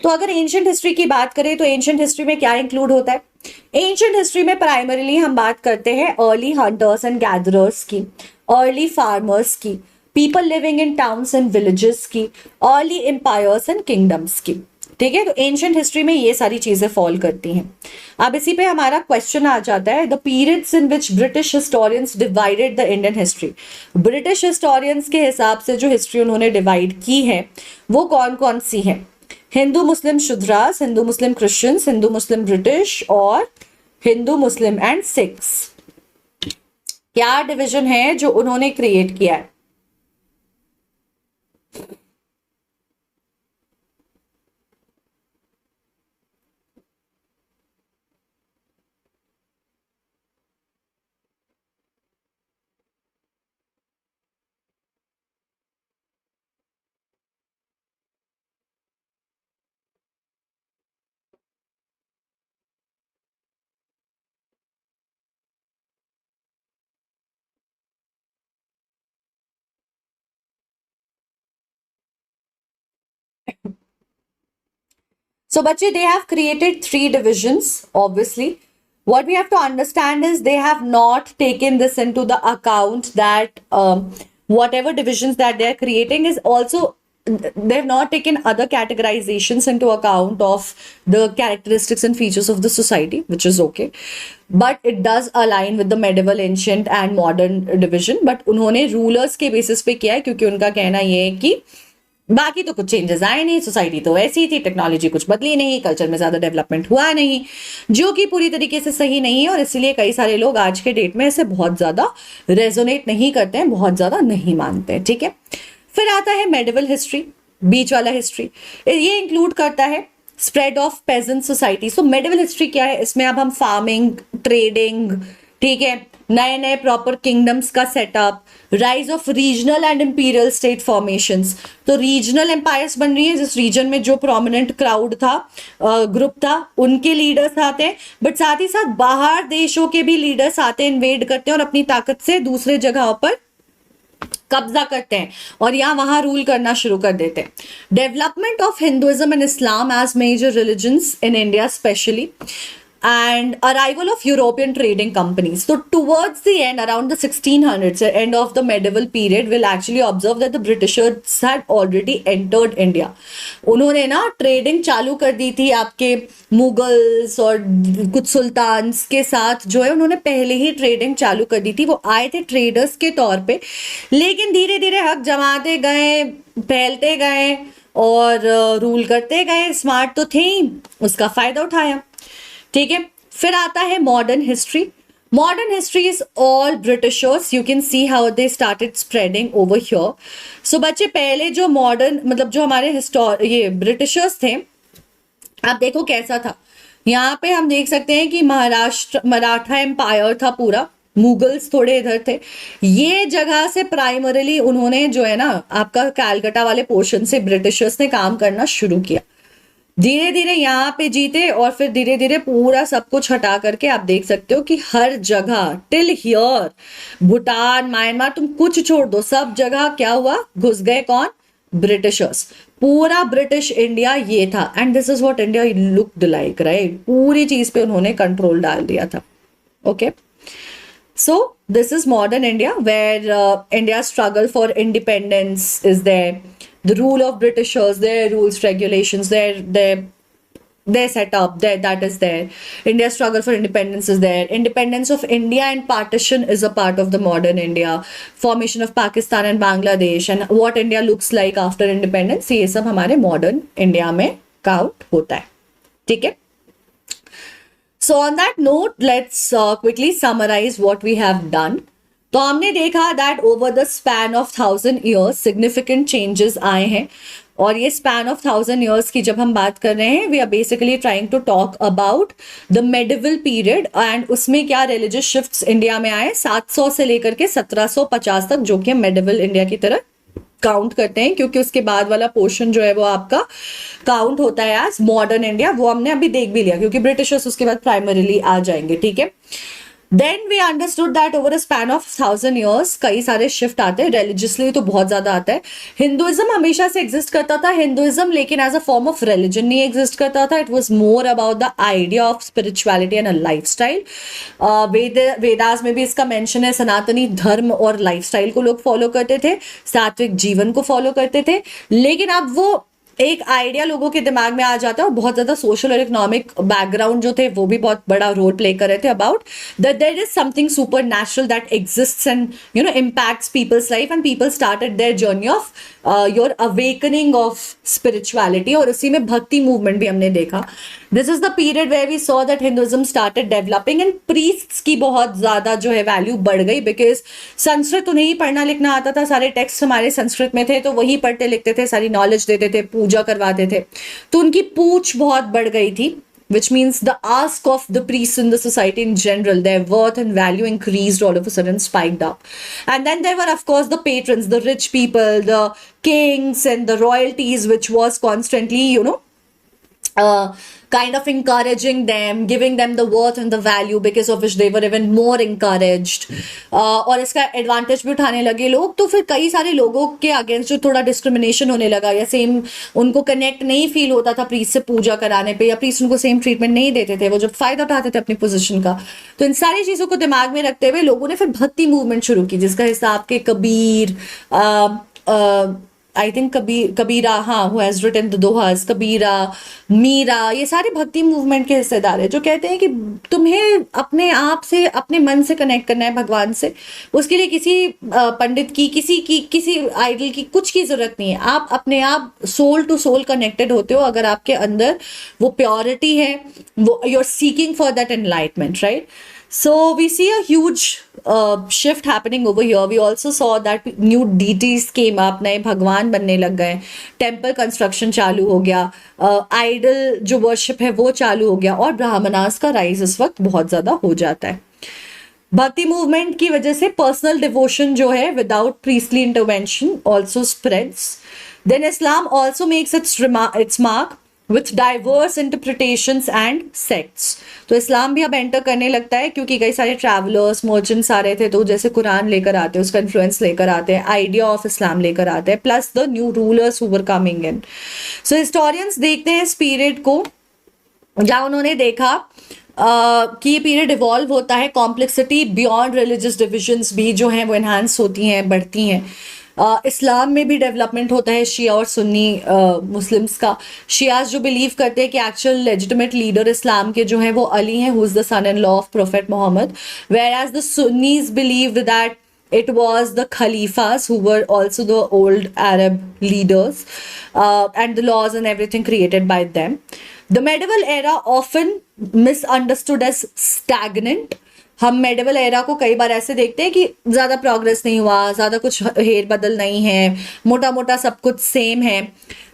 तो अगर एंशियंट हिस्ट्री की बात करें तो एंशियंट हिस्ट्री में क्या इंक्लूड होता है? एंशियंट हिस्ट्री में प्राइमरीली हम बात करते हैं अर्ली हंटर्स एंड गैदरर्स की, अर्ली फार्मर्स की, people living in towns and villages की, अर्ली एम्पायर्स एंड किंगडम्स की। ठीक है, तो एंशियंट हिस्ट्री में ये सारी चीजें फॉल करती हैं। अब इसी पे हमारा क्वेश्चन आ जाता है, the periods in which British historians divided the Indian history. British historians के हिसाब से जो हिस्ट्री उन्होंने डिवाइड की है वो कौन कौन सी है? हिंदू मुस्लिम शुद्रास, हिंदू मुस्लिम क्रिश्चियंस, हिंदू मुस्लिम ब्रिटिश और हिंदू मुस्लिम एंड सिख्स। क्या डिवीजन है जो उन्होंने क्रिएट किया है? So, Bache, they have created three divisions, obviously. What we have to understand is they have not taken this into the account that whatever divisions that they are creating is also, they have not taken other categorizations into account of the characteristics and features of the society, which is okay. But it does align with the medieval, ancient and modern division. But उन्होंने rulers के basis पे किया है, क्योंकि उनका कहना ये है कि बाकी तो कुछ चेंजेस आए नहीं, सोसाइटी तो वैसी थी, टेक्नोलॉजी कुछ बदली नहीं, कल्चर में ज्यादा डेवलपमेंट हुआ नहीं, जो कि पूरी तरीके से सही नहीं है। और इसलिए कई सारे लोग आज के डेट में ऐसे बहुत ज्यादा रेजोनेट नहीं करते हैं, बहुत ज्यादा नहीं मानते हैं। ठीक है, फिर आता है मेडिवल हिस्ट्री, बीच वाला हिस्ट्री। ये इंक्लूड करता है spread of peasant society. So medieval history क्या है? इसमें अब हम फार्मिंग, ट्रेडिंग, ठीक है, नए नए प्रॉपर किंगडम्स का setup, rise of regional and imperial state formations. तो रीजनल एम्पायर्स बन रही है, जिस रीजन में जो प्रोमिनेंट क्राउड था, ग्रुप था, उनके लीडर्स आते हैं, बट साथ ही साथ बाहर देशों के भी लीडर्स आते हैं, इन्वेड करते हैं और अपनी ताकत से दूसरे जगहों पर कब्जा करते हैं और यहाँ वहां रूल करना शुरू कर देते हैं। Development of Hinduism and Islam as major religions in India especially, and arrival of European trading companies. So towards the end, around the 1600s, end of the medieval period, we'll actually observe that the Britishers had already entered India. उन्होंने ना trading चालू कर दी थी आपके Mughals और कुछ sultans के साथ, जो है उन्होंने पहले ही ट्रेडिंग चालू कर दी थी। वो आए थे ट्रेडर्स के तौर पे, लेकिन धीरे धीरे हक जमाते गए, फैलते गए और रूल करते गए। स्मार्ट तो थे ही, उसका फायदा उठाया। ठीक है, फिर आता है modern history. Modern history is all Britishers, you can see how they started spreading over here. So बच्चे, पहले जो मॉडर्न मतलब जो हमारे ये ब्रिटिशर्स थे, आप देखो कैसा था। यहाँ पे हम देख सकते हैं कि महाराष्ट्र मराठा एम्पायर था पूरा, मुगल्स थोड़े इधर थे। ये जगह से प्राइमरीली उन्होंने जो है ना आपका कैलकटा वाले पोर्शन से ब्रिटिशर्स ने काम करना शुरू किया। धीरे धीरे यहाँ पे जीते और फिर धीरे धीरे पूरा सब कुछ हटा करके आप देख सकते हो कि हर जगह टिल हियर, भूटान, म्यांमार, तुम कुछ छोड़ दो, सब जगह क्या हुआ, घुस गए कौन? ब्रिटिशर्स। पूरा ब्रिटिश इंडिया ये था, and this is what India looked like, right. पूरी चीज पे उन्होंने कंट्रोल डाल दिया था। Okay, so this is modern India, where India's struggle for independence is there. The rule of Britishers, their rules, regulations, their setup, that is there. India's struggle for independence is there. Independence of India and partition is a part of the modern India. Formation of Pakistan and Bangladesh and what India looks like after independence, ये सब हमारे modern India में count होता है। ठीक है, so on that note, let's quickly summarize what we have done. तो हमने देखा that over the span of 1000 years significant changes आए हैं, और ये span of 1000 years की जब हम बात कर रहे हैं, we are basically trying to talk about the medieval period and उसमें क्या religious shifts इंडिया में आए 700 से लेकर के 1750 तक, जो कि medieval इंडिया की तरह काउंट करते हैं, क्योंकि उसके बाद वाला पोर्शन जो है वो आपका काउंट होता है एज मॉडर्न इंडिया। वो हमने अभी देख भी लिया, क्योंकि ब्रिटिशर्स उसके बाद प्राइमरीली आ जाएंगे। ठीक है, then we understood that over a span of 1000 years कई सारे शिफ्ट आते हैं, रिलीजियसली तो बहुत ज्यादा आता है। हिंदुइज्म हमेशा से एग्जिस्ट करता था, हिंदुइज्म लेकिन as a form of religion नहीं एग्जिस्ट करता था। It was more about the idea of spirituality and a lifestyle. Vedas में भी इसका मेंशन है, सनातनी धर्म और लाइफ स्टाइल को लोग फॉलो करते थे, सात्विक जीवन को फॉलो करते थे। लेकिन अब वो एक आइडिया लोगों के दिमाग में आ जाता है, और बहुत ज्यादा सोशल और इकोनॉमिक बैकग्राउंड जो थे वो भी बहुत बड़ा रोल प्ले कर रहे थे about that there is something supernatural that exists and impacts people's life, and people started their journey of your awakening of spirituality. और उसी में भक्ति मूवमेंट भी हमने देखा। This is the period where we saw that Hinduism started developing, and priests की बहुत ज्यादा जो है वैल्यू बढ़ गई, बिकॉज संस्कृत उन्हें ही पढ़ना लिखना आता था, सारे टेक्स्ट हमारे संस्कृत में थे, तो वही पढ़ते लिखते थे, सारी नॉलेज देते थे, पूजा करवाते थे, तो उनकी पूछ बहुत बढ़ गई थी, which means the ask of the priests in the society in general, their worth and value increased all of a sudden, spiked up. And then there were of course the patrons, the rich people, the kings and the royalties, which was constantly kind of encouraging them, giving them the worth and the value, because of which they were even more encouraged. और इसका advantage भी उठाने लगे लोग, तो फिर कई सारे लोगों के अगेंस्ट जो थोड़ा डिस्क्रिमिनेशन होने लगा, या सेम उनको कनेक्ट नहीं फील होता था प्रीस्ट से पूजा कराने पे, या प्रीस्ट उनको सेम ट्रीटमेंट नहीं देते थे, वो जब फायदा उठाते थे अपनी पोजीशन का। तो इन सारी चीजों को दिमाग में रखते हुए लोगों ने फिर भक्ति मूवमेंट शुरू की, जिसका हिस्सा आपके कबीर, आई थिंक कबीरा, हाँ, हु हैज रिटन द दोहास, कबीरा, मीरा, ये सारे भक्ति मूवमेंट के हिस्सेदार है, जो कहते हैं कि तुम्हें अपने आप से, अपने मन से कनेक्ट करना है भगवान से, उसके लिए किसी पंडित की, किसी आइडल की, कुछ की जरूरत नहीं है। आप अपने आप सोल टू सोल कनेक्टेड होते हो अगर आपके अंदर वो प्योरिटी है, वो you are seeking for that enlightenment, right? So we see a huge shift happening over here. We also saw that new deities came up, नए भगवान बनने लग गए, टेम्पल कंस्ट्रक्शन चालू हो गया, आइडल जो वर्शिप है वो चालू हो गया, और ब्राह्मणास का राइज इस वक्त बहुत ज्यादा हो जाता है। भक्ति मूवमेंट की वजह से पर्सनल डिवोशन जो है without priestly intervention also spreads. Then Islam also makes its mark with diverse interpretations and sects. तो इस्लाम भी अब एंटर करने लगता है, क्योंकि कई सारे ट्रैवलर्स, मर्चेंट्स आ रहे थे, तो जैसे कुरान लेकर आते हैं, उसका इन्फ्लुएंस लेकर आते हैं, आइडिया ऑफ इस्लाम लेकर आते हैं, plus the new rulers who were coming in. So historians देखते हैं इस पीरियड को, जहाँ उन्होंने देखा कि ये पीरियड इवॉल्व होता है, कॉम्प्लेक्सिटी बियॉन्ड रिलीजियस डिविजन्स भी जो हैं वो एनहांस होती हैं, बढ़ती हैं। इस्लाम में भी डेवलपमेंट होता है शिया और सुन्नी मुस्लिम्स का। शियाज जो बिलीव करते हैं कि एक्चुअल लेजिटिमेट लीडर इस्लाम के जो हैं वो अली हैं, who is the son in law of Prophet Muhammad, whereas the Sunnis believe that it was the Khalifas who were also the old Arab leaders, and the laws and everything created by them. The medieval era often misunderstood as stagnant. हम medieval era को कई बार ऐसे देखते हैं कि ज़्यादा progress नहीं हुआ, ज़्यादा कुछ हेर बदल नहीं है, मोटा मोटा सब कुछ सेम है।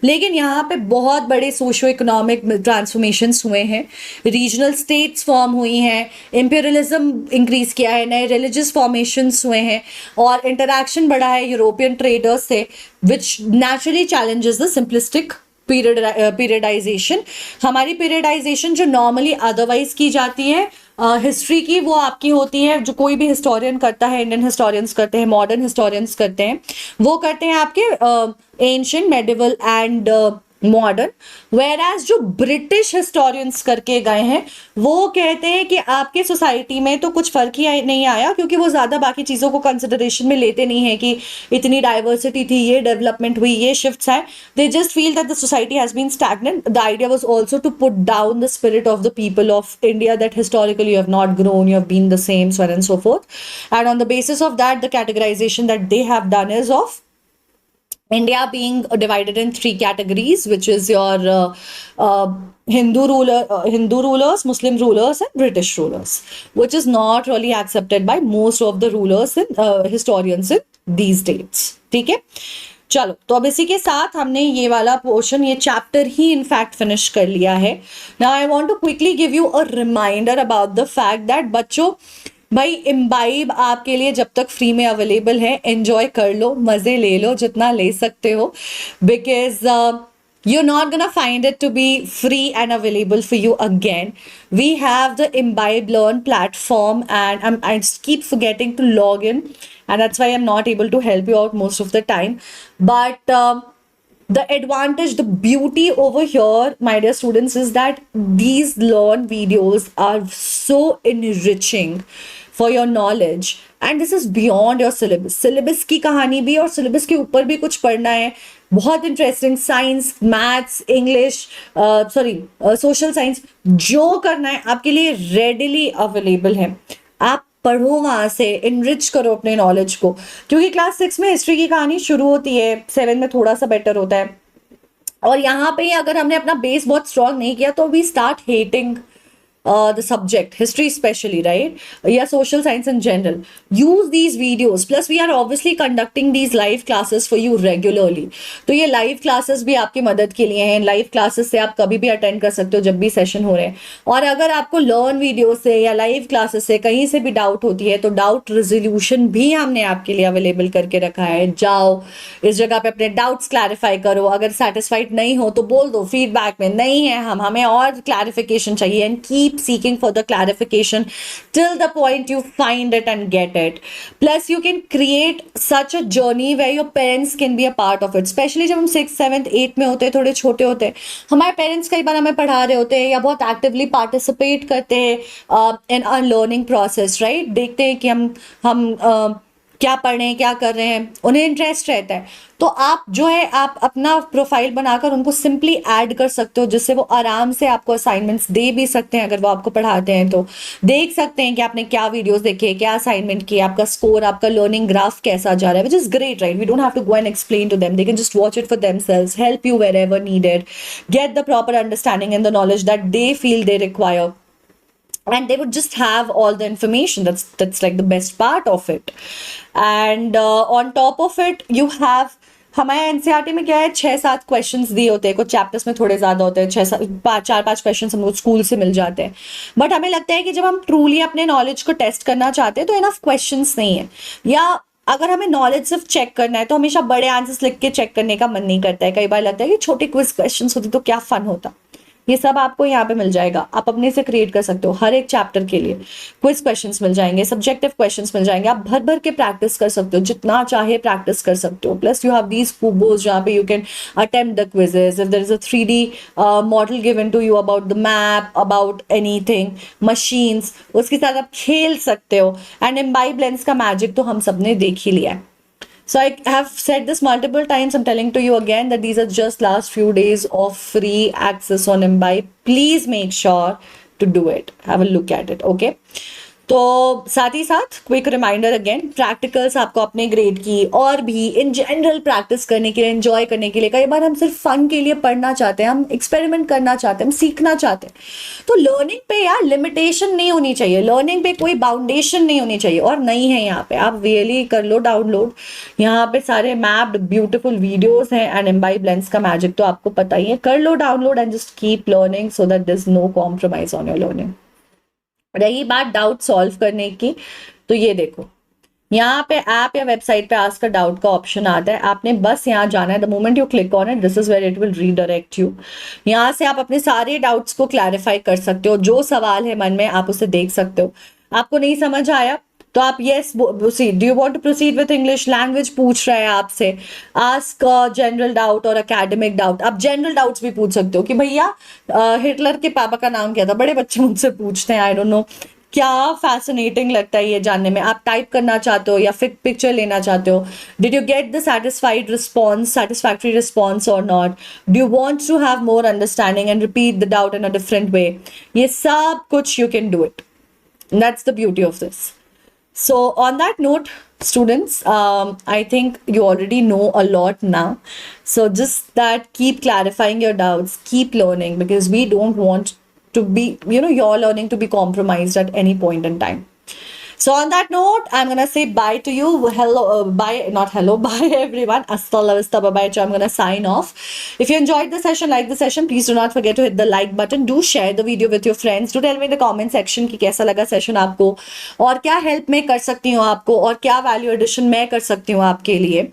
लेकिन यहाँ पे बहुत बड़े सोशो इकोनॉमिक ट्रांसफॉर्मेशंस हुए हैं, रीजनल स्टेट्स फॉर्म हुई हैं, इम्पीरियलिज्म इंक्रीज किया है, नए रिलीजियस फॉर्मेशंस हुए हैं, और इंटरैक्शन बढ़ा है यूरोपियन ट्रेडर्स से, which naturally challenges the simplistic periodization. हमारी पीरियडाइजेशन जो नॉर्मली अदरवाइज की जाती है हिस्ट्री की, वो आपकी होती है, जो कोई भी हिस्टोरियन करता है, इंडियन हिस्टोरियंस करते हैं, मॉडर्न हिस्टोरियंस करते हैं, वो करते हैं आपके ancient, medieval and modern. Whereas जो ब्रिटिश हिस्टोरियंस करके गए हैं वो कहते हैं कि आपके सोसाइटी में तो कुछ फर्क ही नहीं आया, क्योंकि वो ज़्यादा बाकी चीज़ों को कंसिडरेशन में लेते नहीं है कि इतनी डाइवर्सिटी थी, ये डेवलपमेंट हुई, ये शिफ्ट्स आए। They just feel that the society has been stagnant. The idea was also to put down the spirit of the people of India, that historically you have not grown, you have been the same, so on and so forth. And on the basis of that, the categorization that they have done is of India being divided in 3 categories, which is your Hindu rulers, Muslim rulers, and British rulers, which is not really accepted by most of the rulers and historians in these dates. ठीक है, चलो, तो अब इसी के साथ हमने ये वाला पोर्शन, ये चैप्टर ही इनफैक्ट फिनिश कर लिया है। Now I want to quickly give you a reminder about the fact that बच्चों, भाई इम्बाइब आपके लिए जब तक फ्री में अवेलेबल है, एंजॉय कर लो, मज़े ले लो जितना ले सकते हो, because you're not gonna find it to be free and available for you again. We have the Imbibe Learn platform, and I just keep forgetting to log in, and that's why I'm not able to help you out most of the time. But the advantage, the beauty over here, my dear students, is that these learn videos are so enriching for your knowledge, and this is beyond your syllabus. syllabus की कहानी भी और syllabus के ऊपर भी कुछ पढ़ना है, बहुत interesting, science, maths, English, sorry, social science, जो करना है आपके लिए रेडिली अवेलेबल है। आप पढ़ो, वहां से इनरिच करो अपने नॉलेज को, क्योंकि क्लास 6 में हिस्ट्री की कहानी शुरू होती है, 7 में थोड़ा सा बेटर होता है, और यहाँ पे ही अगर हमने अपना बेस बहुत स्ट्रांग नहीं किया तो we start hating the subject, history especially, right? Yeah, social science in general. Use these videos. Plus, we are obviously conducting these live classes for you regularly. तो ये live classes भी आपकी मदद के लिए हैं. Live classes से आप कभी भी attend कर सकते हो जब भी session हो रहे हैं. और अगर आपको learn video से या live classes से कहीं से भी doubt होती है तो doubt resolution भी हमने आपके लिए available करके रखा है. जाओ इस जगह पे अपने doubts clarify करो. अगर satisfied नहीं हो तो बोल दो feedback में, नहीं है हमें और clarification चाहिए, and keep seeking for the clarification till the point you find it and get it. Plus you can create such a journey where your parents can be a part of it, especially जब हम 6th 7th 8th में होते हैं, थोड़े छोटे होते हैं, हमारे पेरेंट्स कई बार हमें पढ़ा रहे होते हैं या बहुत एक्टिवली पार्टिसिपेट करते हैं in our learning process, right? देखते हैं कि हम क्या पढ़ रहे हैं, क्या कर रहे हैं, उन्हें इंटरेस्ट रहता है, तो आप जो है आप अपना प्रोफाइल बनाकर उनको सिंपली ऐड कर सकते हो, जिससे वो आराम से आपको असाइनमेंट्स दे भी सकते हैं। अगर वो आपको पढ़ाते हैं तो देख सकते हैं कि आपने क्या वीडियोस देखे, क्या असाइनमेंट किया, आपका स्कोर, आपका लर्निंग ग्राफ कैसा जा रहा है, which is great, right? We don't have to go and explain to them, they can just watch it for themselves, help you wherever needed, get the proper understanding and the knowledge that they feel they require, and they would just have all the information. That's like the best part of it. And on top of it you have, हमारे NCERT में क्या है, 6-7 questions दिए होते हैं, कुछ chapters में थोड़े ज्यादा होते हैं, 4-5 क्वेश्चंस हमको स्कूल से मिल जाते हैं, बट हमें लगता है कि जब हम ट्रूली अपने नॉलेज को टेस्ट करना चाहते हैं तो इनफ क्वेश्चंस नहीं है, या अगर हमें नॉलेज सिर्फ चेक करना है तो हमेशा बड़े आंसर्स लिख के चेक करने का मन नहीं करता है, कई बार लगता है कि छोटे क्विज क्वेश्चंस होते तो क्या फन होता। ये सब आपको यहाँ पे मिल जाएगा, आप अपने से क्रिएट कर सकते हो, हर एक चैप्टर के लिए क्विज क्वेश्चंस मिल जाएंगे, सब्जेक्टिव क्वेश्चंस मिल जाएंगे, आप भर भर के प्रैक्टिस कर सकते हो, जितना चाहे प्रैक्टिस कर सकते हो। प्लस यू हैव दीज कुबोस जहाँ पे you can attempt the quizzes, if there is a 3D model given to you about the map, about anything, machines, उसके साथ आप खेल सकते हो। एंड इम्बाइब लेंस का मैजिक तो हम सबने देख ही लिया है। So I have said this multiple times. I'm telling to you again that these are just last few days of free access on Imbibe. Please make sure to do it. Have a look at it. Okay. तो साथ ही साथ quick reminder again, practicals आपको अपने grade की और भी in general practice करने के लिए, एंजॉय करने के लिए, कई बार हम सिर्फ फन के लिए पढ़ना चाहते हैं, हम एक्सपेरिमेंट करना चाहते हैं, हम सीखना चाहते हैं, तो लर्निंग पे यार लिमिटेशन नहीं होनी चाहिए, लर्निंग पे कोई बाउंडेशन नहीं होनी चाहिए, और नहीं है यहाँ पे। आप रियली कर लो डाउनलोड, यहाँ पे सारे मैप्ड ब्यूटीफुल वीडियोस हैं, एंड इम्बाइब लेंस का मैजिक तो आपको पता ही है, कर लो download and just keep learning so that there is no compromise on your learning. रही बात डाउट सॉल्व करने की, तो ये देखो यहाँ पे ऐप या वेबसाइट पे आस्क अ डाउट का ऑप्शन आता है, आपने बस यहाँ जाना है, the moment you click on it, this is where it will redirect you. यहाँ से आप अपने सारे डाउट्स को क्लैरिफाई कर सकते हो, जो सवाल है मन में आप उसे देख सकते हो। आपको नहीं समझ आया तो आप yes proceed, do you want to proceed with English language पूछ रहा है आपसे, आस्क जनरल डाउट और एकेडमिक डाउट। आप जनरल डाउट्स भी पूछ सकते हो कि भैया हिटलर के पापा का नाम क्या था, बड़े बच्चे मुझसे पूछते हैं, आई डोंट नो, क्या फैसिनेटिंग लगता है ये जानने में, आप टाइप करना चाहते हो या फिर पिक्चर लेना चाहते हो, did you get the satisfied response, satisfactory response और not, do you want to have more understanding and repeat the doubt in a different way, ये सब कुछ you can do it, that's the beauty of this. So on that note, students, I think you already know a lot now. So just that, keep clarifying your doubts, keep learning, because we don't want to be, your learning to be compromised at any point in time. So on that note, I'm gonna say bye to you. Hello, bye, not hello, bye everyone. Hasta la vista, bye bye. I'm gonna sign off. If you enjoyed the session, like the session, please do not forget to hit the like button. Do share the video with your friends. Do tell me in the comment section कि कैसा लगा session आपको, और क्या help मैं कर सकती हूँ आपको, और क्या value addition मैं कर सकती हूँ आपके लिए.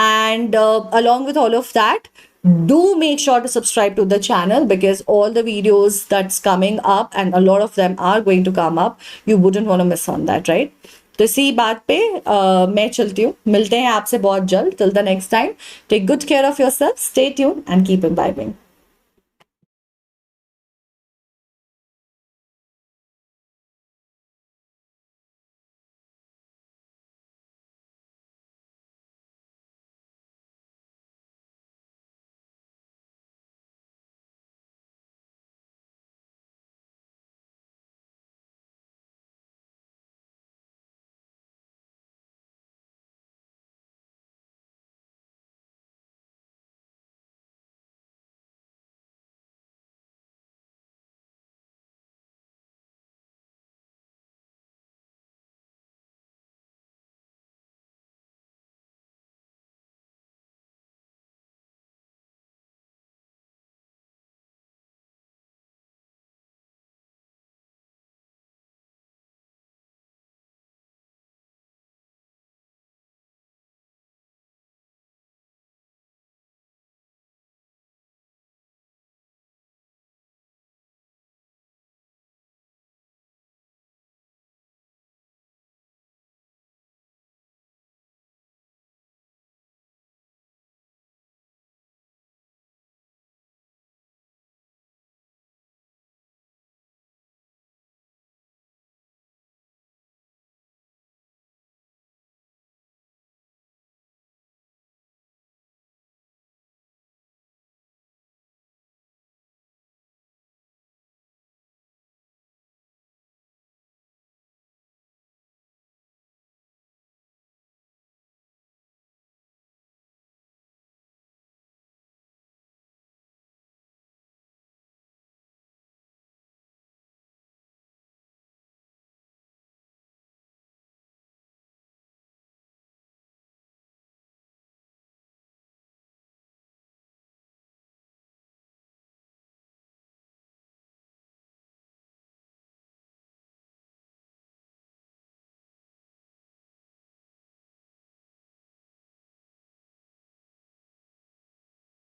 And along with all of that, Do make sure to subscribe to the channel, because all the videos that's coming up, and a lot of them are going to come up, you wouldn't want to miss on that, right? तो इसी बात पे मैं चलती हूँ, मिलते हैं आपसे बहुत जल्द. Till the next time, take good care of yourself, stay tuned and keep imbibing.